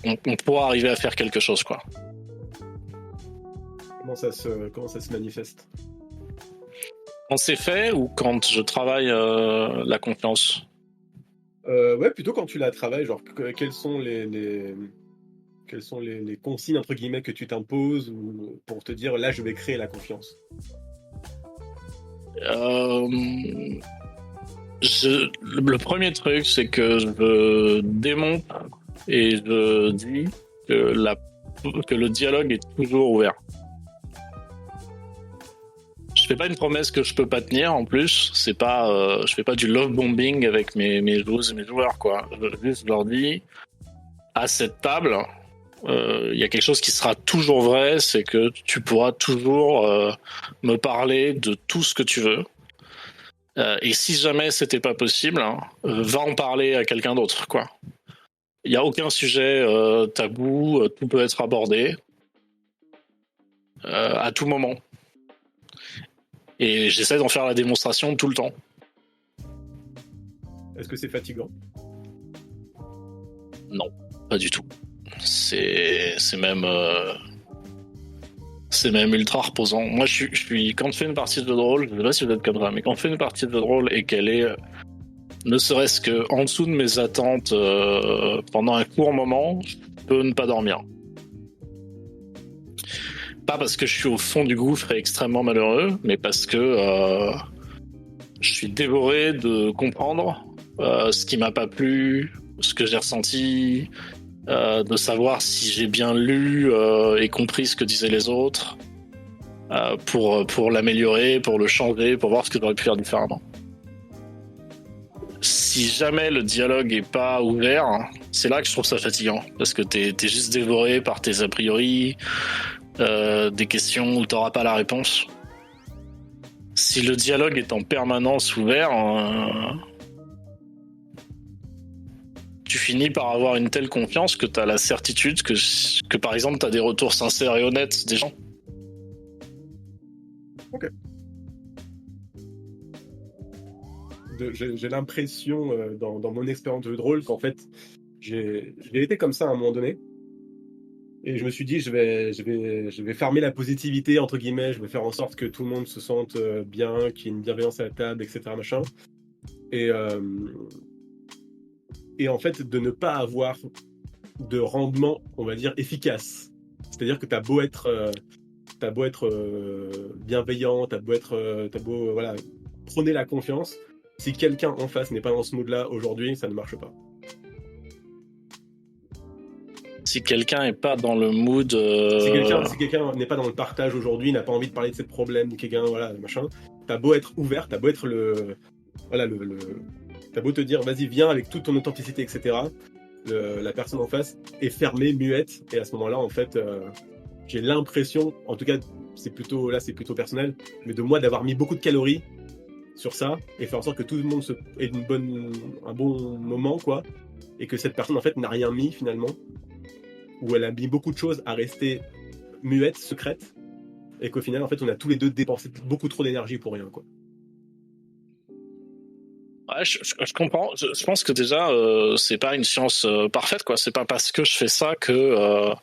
Speaker 2: on pourra arriver à faire quelque chose, quoi.
Speaker 3: Comment ça se manifeste?
Speaker 2: Quand c'est fait ou quand je travaille la confiance?
Speaker 3: Ouais, plutôt quand tu la travailles, genre quelles sont les consignes entre guillemets que tu t'imposes ou pour te dire là je vais créer la confiance.
Speaker 2: Le premier truc, c'est que je démontre et je dis que le dialogue est toujours ouvert. Je fais pas une promesse que je peux pas tenir en plus. C'est pas, je fais pas du love bombing avec mes joueuses et mes joueurs, quoi. Je leur dis à cette table, il y a quelque chose qui sera toujours vrai, c'est que tu pourras toujours me parler de tout ce que tu veux. Et si jamais c'était pas possible, va en parler à quelqu'un d'autre, quoi. Il y a aucun sujet tabou, tout peut être abordé à tout moment. Et j'essaie d'en faire la démonstration tout le temps.
Speaker 3: Est-ce que c'est fatigant?
Speaker 2: Non, pas du tout. C'est même ultra reposant. Moi, je suis quand je fais une partie de jeu de rôle, je sais pas si vous êtes comme ça, mais quand je fais une partie de jeu de rôle et qu'elle est ne serait-ce que en dessous de mes attentes pendant un court moment, je peux ne pas dormir. Pas parce que je suis au fond du gouffre et extrêmement malheureux, mais parce que je suis dévoré de comprendre ce qui m'a pas plu, ce que j'ai ressenti, de savoir si j'ai bien lu et compris ce que disaient les autres, pour l'améliorer, pour le changer, pour voir ce que j'aurais pu faire différemment. Si jamais le dialogue est pas ouvert, c'est là que je trouve ça fatigant, parce que t'es juste dévoré par tes a priori, des questions où t'auras pas la réponse. Si le dialogue est en permanence ouvert, tu finis par avoir une telle confiance que t'as la certitude que par exemple t'as des retours sincères et honnêtes des gens.
Speaker 3: Ok. J'ai l'impression dans mon expérience de jeu de rôle qu'en fait j'ai été comme ça à un moment donné. Et je me suis dit, je vais farmer la positivité, entre guillemets, je vais faire en sorte que tout le monde se sente bien, qu'il y ait une bienveillance à la table, etc. Machin. Et en fait, de ne pas avoir de rendement, on va dire, efficace. C'est-à-dire que t'as beau être bienveillant, t'as beau voilà, prôner la confiance, si quelqu'un en face n'est pas dans ce mood-là aujourd'hui, ça ne marche pas.
Speaker 2: Si quelqu'un n'est pas dans le mood...
Speaker 3: Si quelqu'un n'est pas dans le partage aujourd'hui, n'a pas envie de parler de ses problèmes, ni quelqu'un, voilà, machin, t'as beau être ouvert, t'as beau être t'as beau te dire, vas-y, viens avec toute ton authenticité, etc. La personne en face est fermée, muette, et à ce moment-là, en fait, j'ai l'impression, en tout cas, c'est plutôt personnel, mais de moi d'avoir mis beaucoup de calories sur ça et faire en sorte que tout le monde ait un bon moment, quoi, et que cette personne en fait n'a rien mis finalement, ou elle a mis beaucoup de choses à rester muette, secrète, et qu'au final en fait on a tous les deux dépensé beaucoup trop d'énergie pour rien, quoi.
Speaker 2: Ouais, je comprends. Je pense que déjà, c'est pas une science parfaite, quoi. C'est pas parce que je fais ça que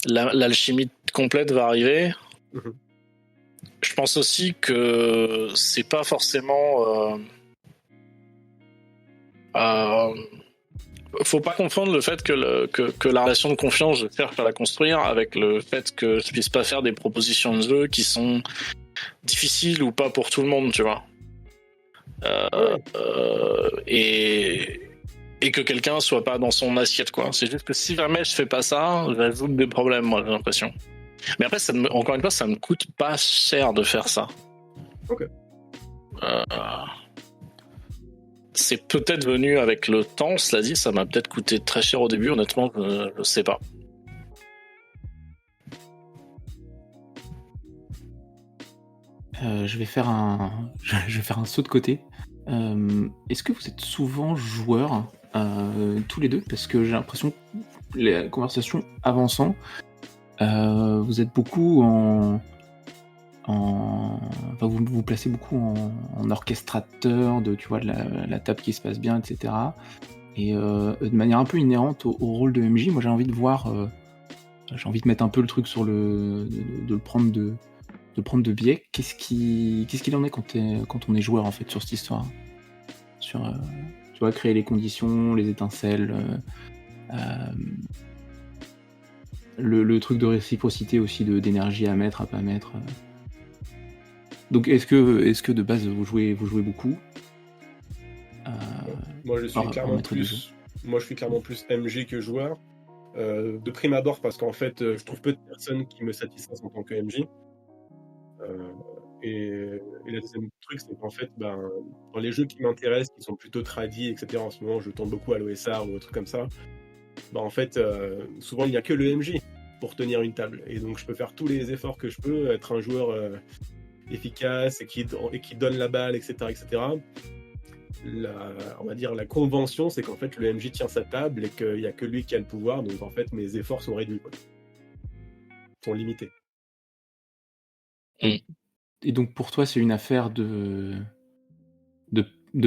Speaker 2: l'alchimie complète va arriver.
Speaker 3: Mhm.
Speaker 2: Je pense aussi que c'est pas forcément. Faut pas confondre le fait que la relation de confiance, je cherche à la construire avec le fait que je puisse pas faire des propositions de jeu qui sont difficiles ou pas pour tout le monde, tu vois. Et que quelqu'un soit pas dans son assiette, quoi. C'est juste que si jamais je fais pas ça, j'ajoute des problèmes, moi, j'ai l'impression. Mais après, encore une fois, ça me coûte pas cher de faire ça.
Speaker 3: Ok.
Speaker 2: C'est peut-être venu avec le temps, cela dit, ça m'a peut-être coûté très cher au début, honnêtement, je sais pas.
Speaker 1: Je vais faire un saut de côté. Est-ce que vous êtes souvent joueurs tous les deux? Parce que j'ai l'impression que les conversations avançant, vous êtes beaucoup enfin, vous vous placez beaucoup en orchestrateur de, tu vois, de la table qui se passe bien, etc. Et de manière un peu inhérente au rôle de MJ, moi j'ai envie de voir, j'ai envie de mettre un peu le truc sur de le prendre de biais. Qu'est-ce qu'il en est quand on est joueur en fait sur cette histoire, sur tu vois, créer les conditions, les étincelles, le truc de réciprocité aussi, d'énergie à mettre, à pas mettre. Donc est-ce que de base vous jouez beaucoup?
Speaker 3: Moi je suis clairement plus MJ que joueur, de prime abord, parce qu'en fait je trouve peu de personnes qui me satisfassent en tant que MJ. Et le deuxième truc, c'est qu'en fait, dans les jeux qui m'intéressent, qui sont plutôt tradis, etc., en ce moment, je tourne beaucoup à l'OSR ou des trucs comme ça, en fait, souvent, il n'y a que le MJ pour tenir une table. Et donc, je peux faire tous les efforts que je peux, être un joueur efficace et qui donne la balle, etc., etc. On va dire la convention, c'est qu'en fait, le MJ tient sa table et qu'il n'y a que lui qui a le pouvoir. Donc, en fait, mes efforts sont réduits, quoi. Sont limités.
Speaker 1: Et donc pour toi, c'est une affaire de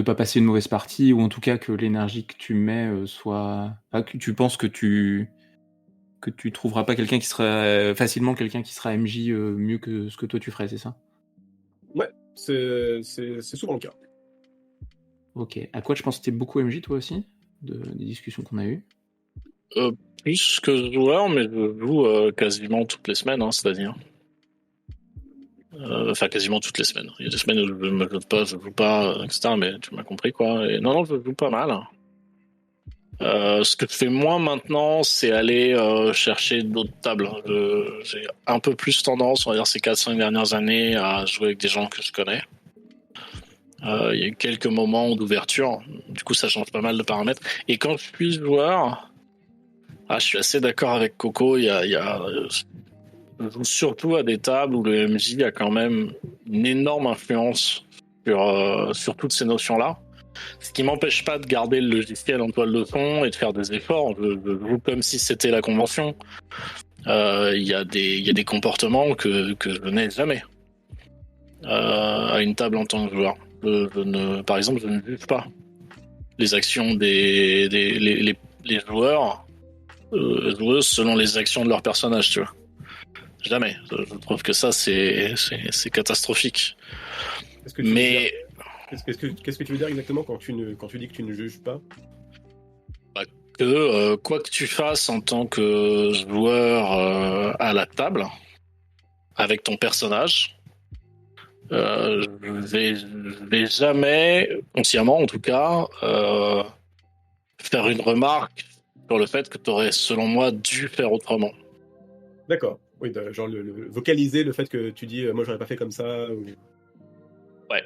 Speaker 1: pas passer une mauvaise partie, ou en tout cas que l'énergie que tu mets soit... Enfin, que tu penses que tu trouveras pas quelqu'un qui sera facilement MJ mieux que ce que toi tu ferais, c'est ça?
Speaker 3: Ouais, c'est souvent le cas.
Speaker 1: Ok. À quoi je pense que t'es beaucoup MJ toi aussi, des discussions qu'on a eues?
Speaker 2: Plus que joueur, mais je joue quasiment toutes les semaines, hein, c'est-à-dire. Enfin, quasiment toutes les semaines. Il y a des semaines où je joue pas, etc. Mais tu m'as compris, quoi. Et non, je joue pas mal. Ce que je fais moins maintenant, c'est aller chercher d'autres tables. J'ai un peu plus tendance, on va dire, ces 4-5 dernières années, à jouer avec des gens que je connais. Il y a eu quelques moments d'ouverture. Du coup, ça change pas mal de paramètres. Et quand je suis joueur, je suis assez d'accord avec Coco. Je joue surtout à des tables où le MJ a quand même une énorme influence sur toutes ces notions-là. Ce qui m'empêche pas de garder le logiciel en toile de fond et de faire des efforts. Je joue comme si c'était la convention. Il y a des comportements que je n'ai jamais à une table en tant que joueur. Par exemple, je ne juge pas les actions les joueurs, joueuses selon les actions de leur personnage, tu vois. Jamais. Je trouve que ça, c'est catastrophique.
Speaker 3: Qu'est-ce que tu veux dire exactement quand tu dis que tu ne juges pas?
Speaker 2: Que quoi que tu fasses en tant que joueur à la table, avec ton personnage, je vais jamais, consciemment en tout cas, faire une remarque sur le fait que tu aurais, selon moi, dû faire autrement.
Speaker 3: D'accord. Oui, genre vocaliser le fait que tu dis moi j'aurais pas fait comme ça. Ou...
Speaker 2: Ouais.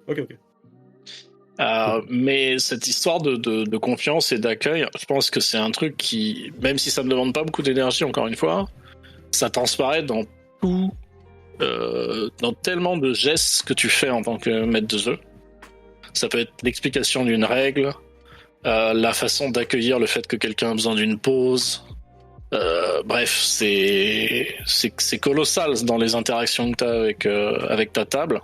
Speaker 3: Ok.
Speaker 2: Mais cette histoire de confiance et d'accueil, je pense que c'est un truc qui, même si ça me demande pas beaucoup d'énergie, encore une fois, ça transparaît dans dans tellement de gestes que tu fais en tant que maître de jeu. Ça peut être l'explication d'une règle, la façon d'accueillir le fait que quelqu'un a besoin d'une pause. Bref, c'est colossal dans les interactions que tu as avec ta table.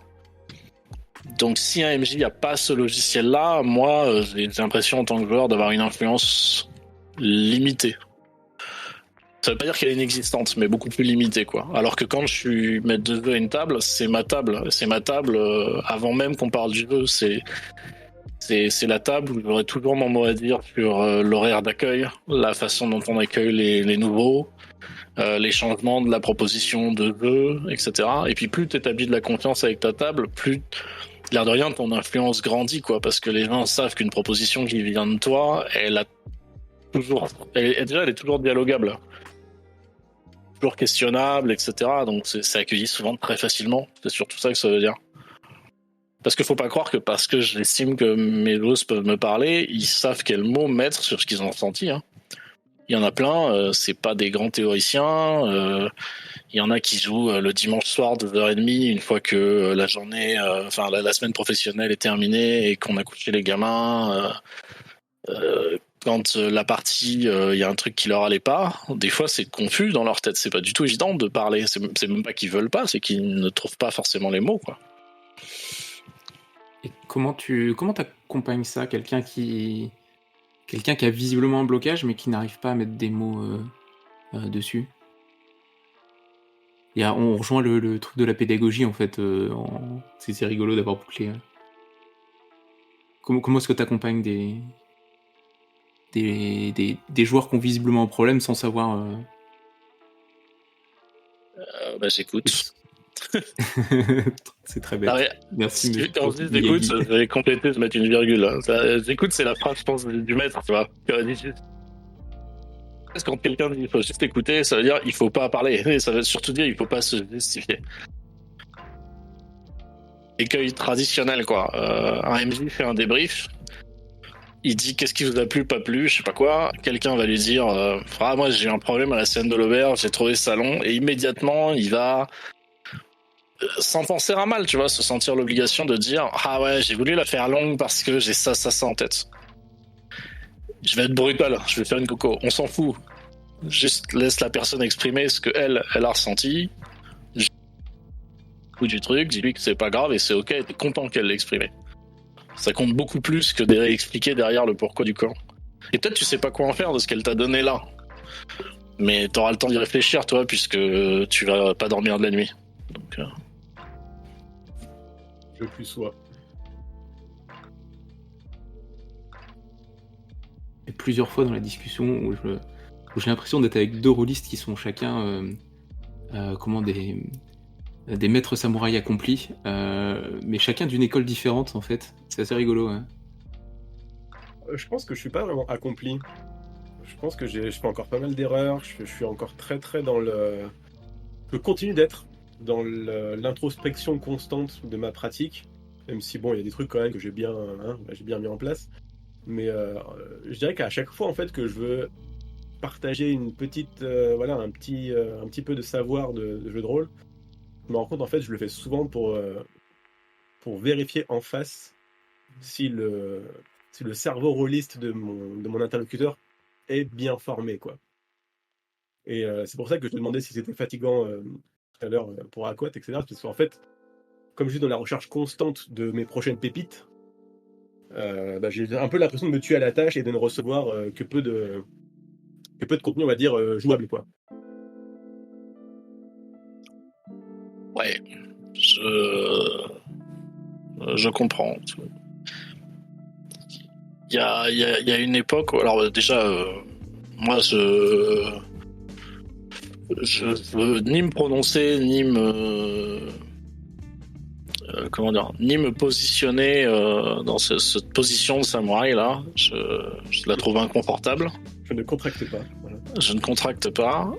Speaker 2: Donc si un MJ n'a pas ce logiciel-là, moi j'ai l'impression en tant que joueur d'avoir une influence limitée. Ça veut pas dire qu'elle est inexistante, mais beaucoup plus limitée, quoi. Alors que quand je suis maître de jeu à une table, c'est ma table. C'est ma table avant même qu'on parle du jeu. C'est la table où j'aurai toujours mon mot à dire sur l'horaire d'accueil, la façon dont on accueille les nouveaux, les changements de la proposition de jeu, etc. Et puis plus tu établis de la confiance avec ta table, plus, l'air de rien, ton influence grandit, quoi. Parce que les gens savent qu'une proposition qui vient de toi, elle est toujours dialogable. Toujours questionnable, etc. Donc c'est accueilli souvent très facilement. C'est surtout ça que ça veut dire. Parce qu'il faut pas croire que parce que j'estime que mes joueuses peuvent me parler, ils savent quel mot mettre sur ce qu'ils ont ressenti. Hein. Il y en a plein, c'est pas des grands théoriciens. Il y en a qui jouent le dimanche soir 2h30 une fois que la journée, la semaine professionnelle est terminée et qu'on a couché les gamins. Quand la partie, il y a un truc qui leur allait pas, des fois c'est confus dans leur tête, c'est pas du tout évident de parler, c'est même pas qu'ils veulent pas, c'est qu'ils ne trouvent pas forcément les mots, quoi.
Speaker 1: Et comment t'accompagnes ça, quelqu'un qui a visiblement un blocage mais qui n'arrive pas à mettre des mots dessus? On rejoint le truc de la pédagogie en fait, c'est rigolo d'avoir bouclé. Comment est-ce que t'accompagnes des joueurs qui ont visiblement un problème sans savoir.
Speaker 2: J'écoute.
Speaker 1: C'est très bête. Merci.
Speaker 2: Quand je dis j'écoute, je vais compléter, je vais mettre une virgule. Hein. J'écoute, c'est la phrase, je pense, du maître, tu vois. Parce que quand quelqu'un dit il faut juste écouter, ça veut dire il faut pas parler. Et ça veut surtout dire il faut pas se justifier. Écueil traditionnel, quoi. Un MJ fait un débrief. Il dit qu'est-ce qui vous a plu, pas plu, je sais pas quoi. Quelqu'un va lui dire moi j'ai eu un problème à la scène de l'auberge, j'ai trouvé ça long, et immédiatement il va sans penser à mal, tu vois, se sentir l'obligation de dire ah ouais, j'ai voulu la faire longue parce que j'ai ça en tête. Je vais être brutal, je vais faire une coco, on s'en fout. Juste laisse la personne exprimer ce que elle a ressenti. Du truc, dis-lui que c'est pas grave et c'est ok, t'es content qu'elle l'ait exprimé. Ça compte beaucoup plus que d'expliquer derrière le pourquoi du comment. Et peut-être tu sais pas quoi en faire de ce qu'elle t'a donné là. Mais t'auras le temps d'y réfléchir, toi, puisque tu vas pas dormir de la nuit. Donc,
Speaker 3: Je plus sois.
Speaker 1: Et plusieurs fois dans la discussion où j'ai l'impression d'être avec deux rôlistes qui sont chacun des maîtres samouraïs accomplis, mais chacun d'une école différente en fait. C'est assez rigolo. Hein.
Speaker 3: Je pense que je suis pas vraiment accompli. Je pense que je fais encore pas mal d'erreurs. Je suis encore très dans le. Je continue d'être dans l'introspection constante de ma pratique, même si bon, il y a des trucs quand même que j'ai bien mis en place. Mais je dirais qu'à chaque fois en fait que je veux partager une petite, un petit peu de savoir de jeu de rôle, je me rends compte en fait je le fais souvent pour vérifier en face si le cerveau rôliste de mon interlocuteur est bien formé, quoi. Et c'est pour ça que je te demandais si c'était fatigant tout à l'heure pour Aquat, etc. Parce qu'en fait, comme je suis dans la recherche constante de mes prochaines pépites, j'ai un peu l'impression de me tuer à la tâche et de ne recevoir que peu de contenu, on va dire, jouable, quoi.
Speaker 2: Ouais, je comprends. Il y a une époque, alors déjà, moi je veux ni me prononcer, ni me positionner dans cette position de samouraï là. Je la trouve inconfortable.
Speaker 3: Je ne contracte pas. Voilà.
Speaker 2: Je ne contracte pas.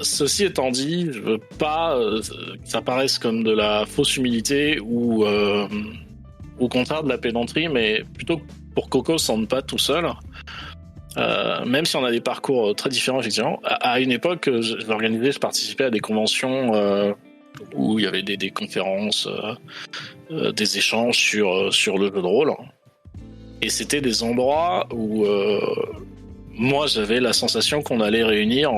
Speaker 2: Ceci étant dit, je veux pas que ça paraisse comme de la fausse humilité ou au contraire de la pédanterie, mais plutôt pour Coco se sente pas tout seul. même si on a des parcours très différents, effectivement. À une époque, je participais à des conventions où il y avait des conférences, des échanges sur le jeu de rôle. Et c'était des endroits où moi j'avais la sensation qu'on allait réunir,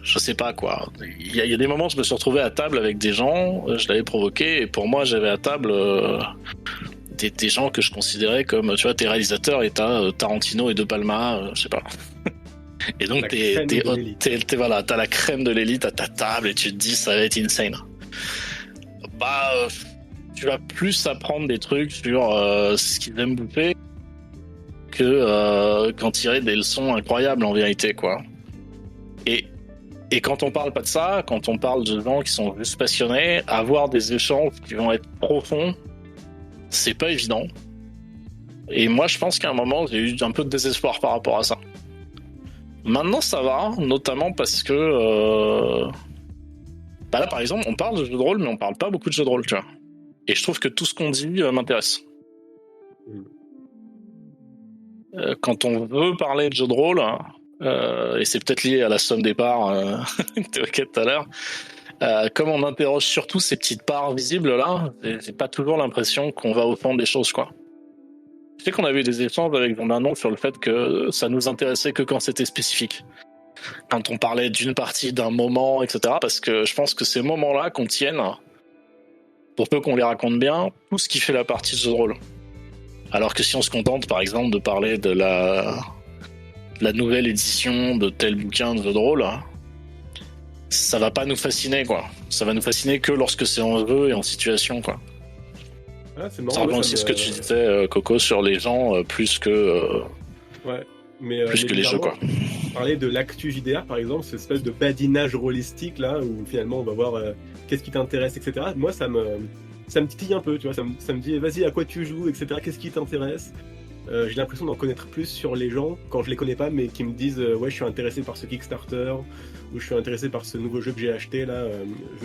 Speaker 2: je sais pas quoi. Il y a des moments où je me suis retrouvé à table avec des gens, je l'avais provoqué, et pour moi j'avais à table des gens que je considérais comme, tu vois, tes réalisateurs, et t'as Tarantino et De Palma, je sais pas. Et donc voilà, t'as la crème de l'élite à ta table et tu te dis ça va être insane. Tu vas plus apprendre des trucs sur ce qu'ils aiment bouffer que qu'en tirer des leçons incroyables en vérité, quoi. Et quand on parle pas de ça, quand on parle de gens qui sont juste passionnés, avoir des échanges qui vont être profonds, c'est pas évident. Et moi je pense qu'à un moment j'ai eu un peu de désespoir par rapport à ça. Maintenant ça va, notamment parce que là par exemple on parle de jeux de rôle mais on parle pas beaucoup de jeux de rôle, tu vois. Et je trouve que tout ce qu'on dit m'intéresse. Quand on veut parler de jeux de rôle, et c'est peut-être lié à la somme des parts que tu évoquais tout à l'heure, comme on interroge surtout ces petites parts visibles là, j'ai pas toujours l'impression qu'on va au fond des choses, quoi. Je sais qu'on avait eu des échanges avec Jean Danon sur le fait que ça nous intéressait que quand c'était spécifique. Quand on parlait d'une partie, d'un moment, etc. Parce que je pense que ces moments-là contiennent, pour peu qu'on les raconte bien, tout ce qui fait la partie de jeu de rôle. Alors que si on se contente, par exemple, de parler de la nouvelle édition de tel bouquin de jeu de rôle, ça va pas nous fasciner, quoi. Ça va nous fasciner que lorsque c'est en jeu et en situation, quoi.
Speaker 3: Ah, c'est marrant,
Speaker 2: ça rejoint aussi ce que tu disais, Coco, sur les gens, plus que les jeux, quoi.
Speaker 3: Parler de l'actu JDR, par exemple, cette espèce de badinage rôlistique, là, où finalement on va voir qu'est-ce qui t'intéresse, etc. Moi, ça me titille un peu, tu vois, ça me dit, vas-y, à quoi tu joues, etc., qu'est-ce qui t'intéresse. J'ai l'impression d'en connaître plus sur les gens, quand je les connais pas, mais qui me disent, ouais, je suis intéressé par ce Kickstarter, ou je suis intéressé par ce nouveau jeu que j'ai acheté, là,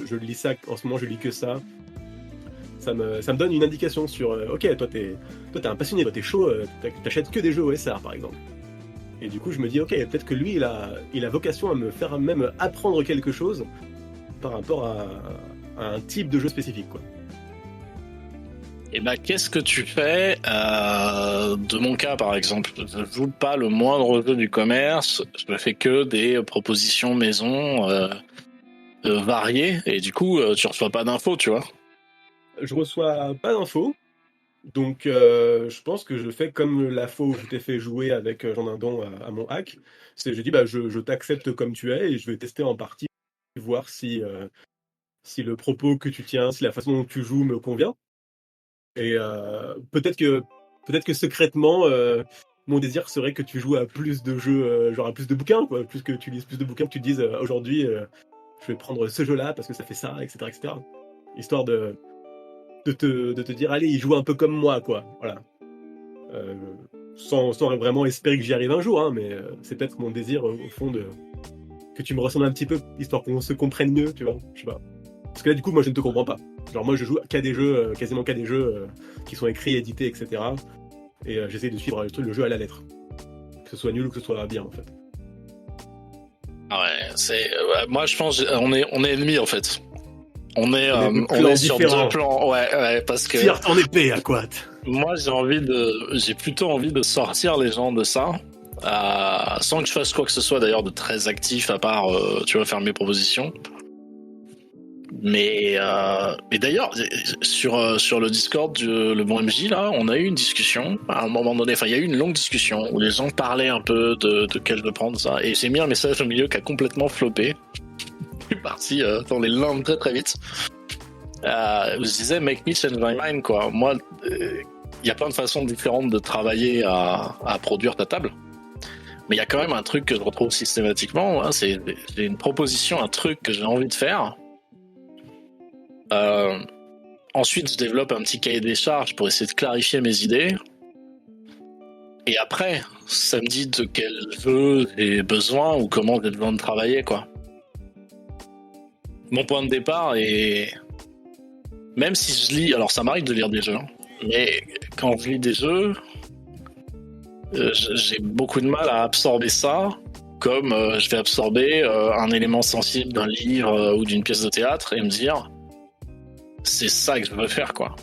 Speaker 3: je lis ça, en ce moment, je lis que ça. Ça me donne une indication sur, ok, toi t'es un passionné, toi t'es chaud, t'achètes que des jeux OSR, par exemple. Et du coup, je me dis, ok, peut-être que lui, il a vocation à me faire même apprendre quelque chose par rapport à un type de jeu spécifique, quoi.
Speaker 2: Et qu'est-ce que tu fais de mon cas, par exemple? Je joue pas le moindre jeu du commerce, je ne fais que des propositions maison variées, et du coup, tu reçois pas d'infos, tu vois.
Speaker 3: Je reçois pas d'infos, donc je pense que je fais comme la fois où je t'ai fait jouer avec Jean Dindon à mon hack. C'est, je dis, je t'accepte comme tu es et je vais tester en partie, voir si le propos que tu tiens, si la façon dont tu joues me convient. Et peut-être que secrètement, mon désir serait que tu joues à plus de jeux, genre à plus de bouquins, quoi, plus que tu lises plus de bouquins, que tu te dises aujourd'hui, je vais prendre ce jeu-là parce que ça fait ça, etc., etc. Histoire de te dire, allez, il joue un peu comme moi, quoi. Voilà. Sans vraiment espérer que j'y arrive un jour, hein, mais c'est peut-être mon désir au fond que tu me ressembles un petit peu, histoire qu'on se comprenne mieux, tu vois. Je sais pas. Parce que là, du coup, moi, je ne te comprends pas. Genre, moi, je joue qu'à des jeux, quasiment qu'à des jeux qui sont écrits, édités, etc. Et j'essaie de suivre le jeu à la lettre. Que ce soit nul ou que ce soit bien, en fait.
Speaker 2: Ah ouais, moi, je pense on est ennemis, en fait. On est sur deux plans. Ouais, parce que.
Speaker 3: Tire ton épée, Aquat.
Speaker 2: Moi, j'ai plutôt envie de sortir les gens de ça. Sans que je fasse quoi que ce soit d'ailleurs de très actif à part tu vois, faire mes propositions, mais d'ailleurs sur le Discord le bon MJ là, on a eu une discussion à un moment donné, il y a eu une longue discussion où les gens parlaient un peu de quel de prendre ça, et j'ai mis un message au milieu qui a complètement floppé. Je suis parti dans les limbes très très vite, où je disais make me change my mind, quoi. Moi il y a plein de façons différentes de travailler à produire ta table. Mais il y a quand même un truc que je retrouve systématiquement, hein, c'est j'ai une proposition, un truc que j'ai envie de faire. Ensuite, je développe un petit cahier des charges pour essayer de clarifier mes idées. Et après, ça me dit de quel jeu j'ai besoin ou comment j'ai besoin de travailler, quoi. Mon point de départ est... Même si je lis... Alors, ça m'arrive de lire des jeux, hein, mais quand je lis des jeux... j'ai beaucoup de mal à absorber ça comme je vais absorber un élément sensible d'un livre ou d'une pièce de théâtre et me dire c'est ça que je veux faire, quoi.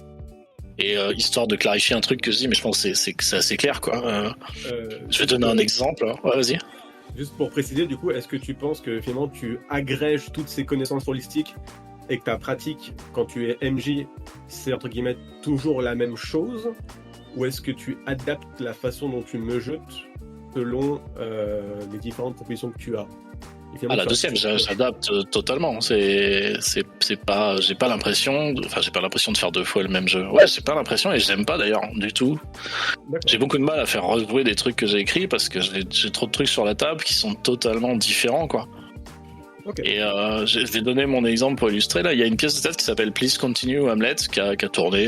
Speaker 2: Et histoire de clarifier un truc que je dis, mais je pense que c'est assez clair, quoi. Je vais donner un exemple. Ouais, vas-y.
Speaker 3: Juste pour préciser, du coup, est-ce que tu penses que finalement tu agrèges toutes ces connaissances holistiques et que ta pratique, quand tu es MJ, c'est entre guillemets toujours la même chose? Ou est-ce que tu adaptes la façon dont tu me jettes selon les différentes propositions que tu as?
Speaker 2: La deuxième, j'adapte totalement. J'ai pas l'impression de faire 2 fois le même jeu. Ouais, j'ai pas l'impression et j'aime pas d'ailleurs du tout. D'accord. J'ai beaucoup de mal à faire rejouer des trucs que j'ai écrits parce que j'ai trop de trucs sur la table qui sont totalement différents, quoi. Okay. Et je vais donner mon exemple pour illustrer. Là, il y a une pièce de théâtre qui s'appelle Please Continue Hamlet qui a tourné,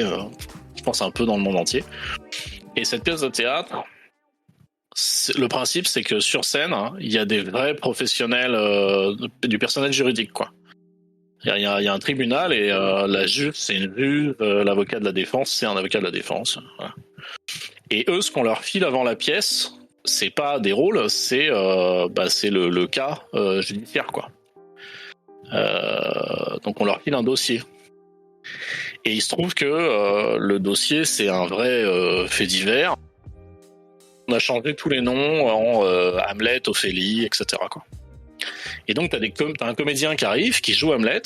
Speaker 2: je pense, un peu dans le monde entier. Et cette pièce de théâtre, le principe, c'est que sur scène, il y a des vrais professionnels du personnel juridique, quoi. Il y a un tribunal et la juge, c'est une juge, l'avocat de la défense, c'est un avocat de la défense. Voilà. Et eux, ce qu'on leur file avant la pièce, c'est pas des rôles, c'est le cas judiciaire, quoi. Donc on leur file un dossier. Et il se trouve que le dossier, c'est un vrai fait divers. On a changé tous les noms en Hamlet, Ophélie, etc., quoi. Et donc t'as un comédien qui arrive, qui joue Hamlet,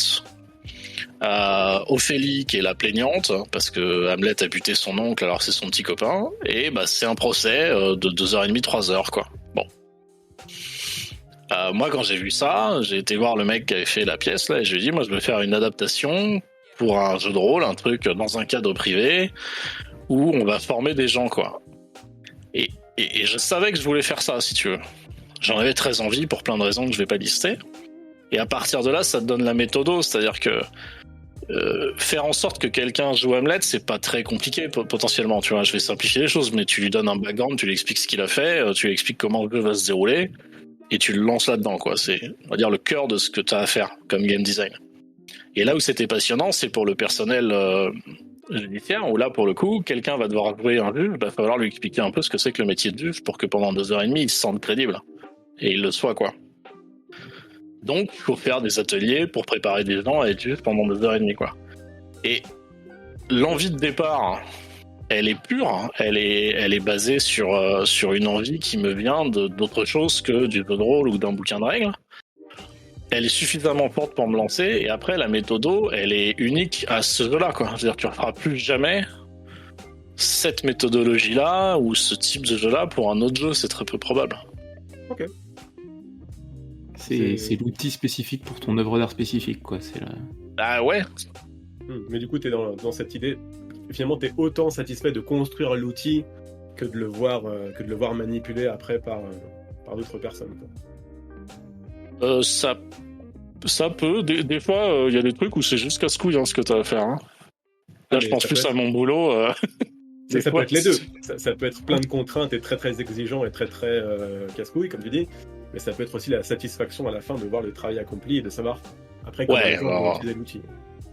Speaker 2: Ophélie qui est la plaignante, parce que Hamlet a buté son oncle, alors c'est son petit copain, et c'est un procès de 2h30, 3h, quoi. Bon. Moi, quand j'ai vu ça, j'ai été voir le mec qui avait fait la pièce, là, et je lui ai dit, moi, je veux faire une adaptation pour un jeu de rôle, un truc dans un cadre privé, où on va former des gens, quoi. Et je savais que je voulais faire ça, si tu veux. J'en avais très envie pour plein de raisons que je vais pas lister. Et à partir de là, ça te donne la méthode, c'est-à-dire que faire en sorte que quelqu'un joue Hamlet, c'est pas très compliqué potentiellement. Tu vois, je vais simplifier les choses, mais tu lui donnes un background, tu lui expliques ce qu'il a fait, tu lui expliques comment le jeu va se dérouler, et tu le lances là-dedans, quoi. C'est, on va dire, le cœur de ce que tu as à faire comme game design. Et là où c'était passionnant, c'est pour le personnel judiciaire, où là, pour le coup, quelqu'un va devoir jouer un juge, il va falloir lui expliquer un peu ce que c'est que le métier de juge pour que pendant 2h30, il se sente crédible. Et il le soit, quoi. Donc, il faut faire des ateliers pour préparer des gens à être juge pendant 2h30, quoi. Et l'envie de départ, elle est pure, elle est basée sur une envie qui me vient d'autre chose que du jeu de rôle ou d'un bouquin de règles. Elle est suffisamment forte pour me lancer, et après, la méthode, elle est unique à ce jeu-là, quoi. C'est-à-dire que tu ne referas plus jamais cette méthodologie-là ou ce type de jeu-là pour un autre jeu, c'est très peu probable.
Speaker 3: Ok.
Speaker 1: C'est l'outil spécifique pour ton œuvre d'art spécifique, quoi. C'est la...
Speaker 2: Ah ouais.
Speaker 3: Mais du coup, t'es dans cette idée. Finalement, t'es autant satisfait de construire l'outil que de le voir manipulé après par d'autres personnes, quoi.
Speaker 2: Ça peut. Des fois, il y a des trucs où c'est juste casse-couille ce que tu as à faire. Hein. Là, je pense plus à mon boulot.
Speaker 3: Ça peut être les deux. Ça peut être plein de contraintes et très très exigeant et très très casse-couille, comme tu dis. Mais ça peut être aussi la satisfaction à la fin de voir le travail accompli et de savoir après comment utiliser l'outil.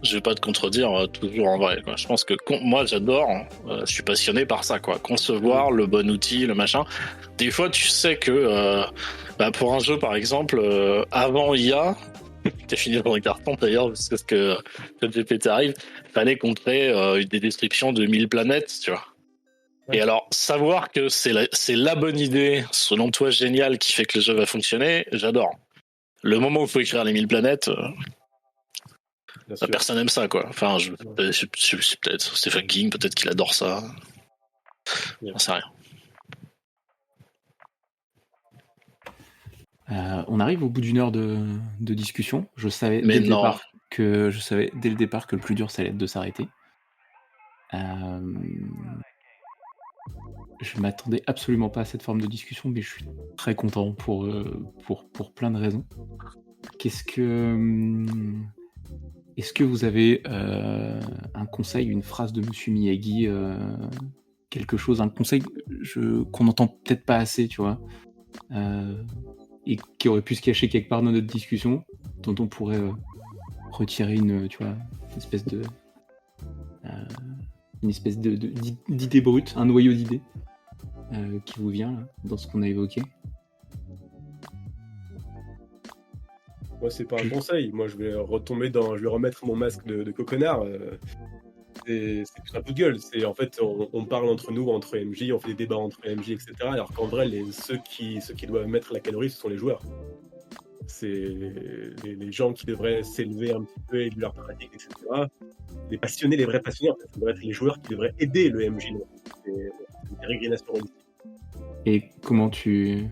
Speaker 2: Je vais pas te contredire toujours en vrai, quoi. Je pense que moi j'adore, je suis passionné par ça, quoi. Concevoir le bon outil, le machin. Des fois tu sais que pour un jeu par exemple, avant IA, t'as fini dans un carton d'ailleurs parce que le GPT arrive, fallait qu'on crée des descriptions de 1000 planètes, tu vois. Ouais. Et alors savoir que c'est la bonne idée, selon toi géniale, qui fait que le jeu va fonctionner, j'adore. Le moment où il faut écrire les 1000 planètes. Personne n'aime ça, quoi. Enfin, c'est peut-être Stephen King, peut-être qu'il adore ça. J'en sais
Speaker 1: rien. On arrive au bout d'une heure de discussion. Je savais dès le départ que le plus dur, ça allait être de s'arrêter. Je m'attendais absolument pas à cette forme de discussion, mais je suis très content pour plein de raisons. Est-ce que vous avez un conseil, une phrase de Monsieur Miyagi, quelque chose, un conseil qu'on n'entend peut-être pas assez, tu vois, et qui aurait pu se cacher quelque part dans notre discussion, dont on pourrait retirer une espèce d'idée brute, un noyau d'idées? qui vous vient là, dans ce qu'on a évoqué?
Speaker 3: Moi, c'est pas un conseil. Moi, je vais remettre mon masque de coconnard. C'est plus un coup de gueule. C'est en fait, on parle entre nous, entre MJ, on fait des débats entre MJ, etc. Alors qu'en vrai, ceux qui doivent mettre la calorie, ce sont les joueurs. C'est les gens qui devraient s'élever un petit peu et de leur pratique, etc. Les passionnés, les vrais passionnés, en fait, ça devrait être les joueurs qui devraient aider le MJ. C'est une pérégrination holistique.
Speaker 1: Et comment tu...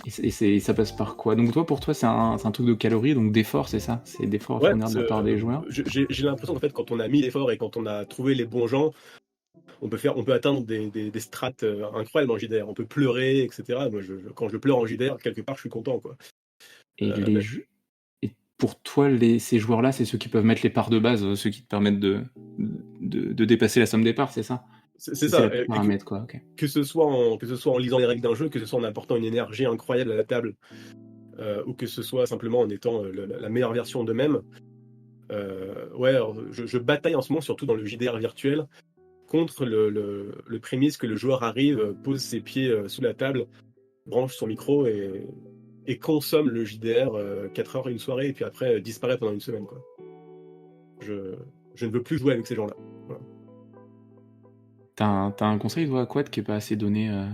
Speaker 1: Et ça passe par quoi? Donc pour toi, c'est un truc de calories, donc d'effort, c'est ça? C'est d'efforts à
Speaker 3: Ouais,
Speaker 1: fournir de la part des joueurs?
Speaker 3: j'ai l'impression qu'en fait, quand on a mis l'effort et quand on a trouvé les bons gens, on peut atteindre des strates incroyables en JDR. On peut pleurer, etc. Moi, quand je pleure en JDR, quelque part, je suis content, quoi.
Speaker 1: Et et pour toi, ces joueurs-là, c'est ceux qui peuvent mettre les parts de base, ceux qui te permettent de dépasser la somme des parts, c'est ça?
Speaker 3: C'est ça.
Speaker 1: Le paramètre, quoi, ok.
Speaker 3: Que ce soit en lisant les règles d'un jeu, que ce soit en apportant une énergie incroyable à la table, ou que ce soit simplement en étant la meilleure version d'eux-mêmes. Je bataille en ce moment, surtout dans le JDR virtuel, contre le prémisse que le joueur arrive, pose ses pieds sous la table, branche son micro et consomme le JDR 4 heures une soirée et puis après disparaît pendant une semaine, quoi. Je ne veux plus jouer avec ces gens-là. Voilà.
Speaker 1: T'as un conseil, toi, Quad, qui est pas assez donné à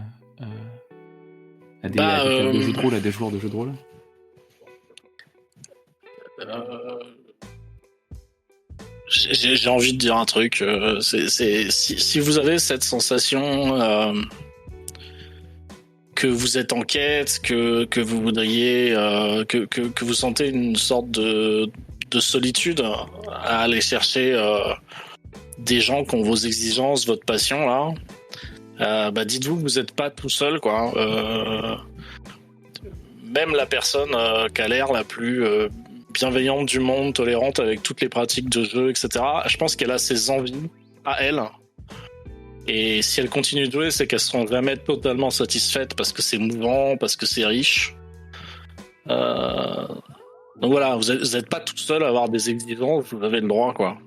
Speaker 1: des tables de jeux de rôle, à des joueurs de jeux de rôle?
Speaker 2: J'ai envie de dire un truc. Si vous avez cette sensation que vous êtes en quête, que vous voudriez, que vous sentez une sorte de solitude à aller chercher des gens qui ont vos exigences, votre passion là, dites-vous que vous n'êtes pas tout seul, quoi. Même la personne qui a l'air la plus bienveillante du monde, tolérante avec toutes les pratiques de jeu, etc. Je pense qu'elle a ses envies à elle. Et si elle continue de jouer, c'est qu'elles seront jamais totalement satisfaites parce que c'est mouvant, parce que c'est riche. Donc voilà, vous êtes pas tout seul à avoir des exigences, vous avez le droit, quoi.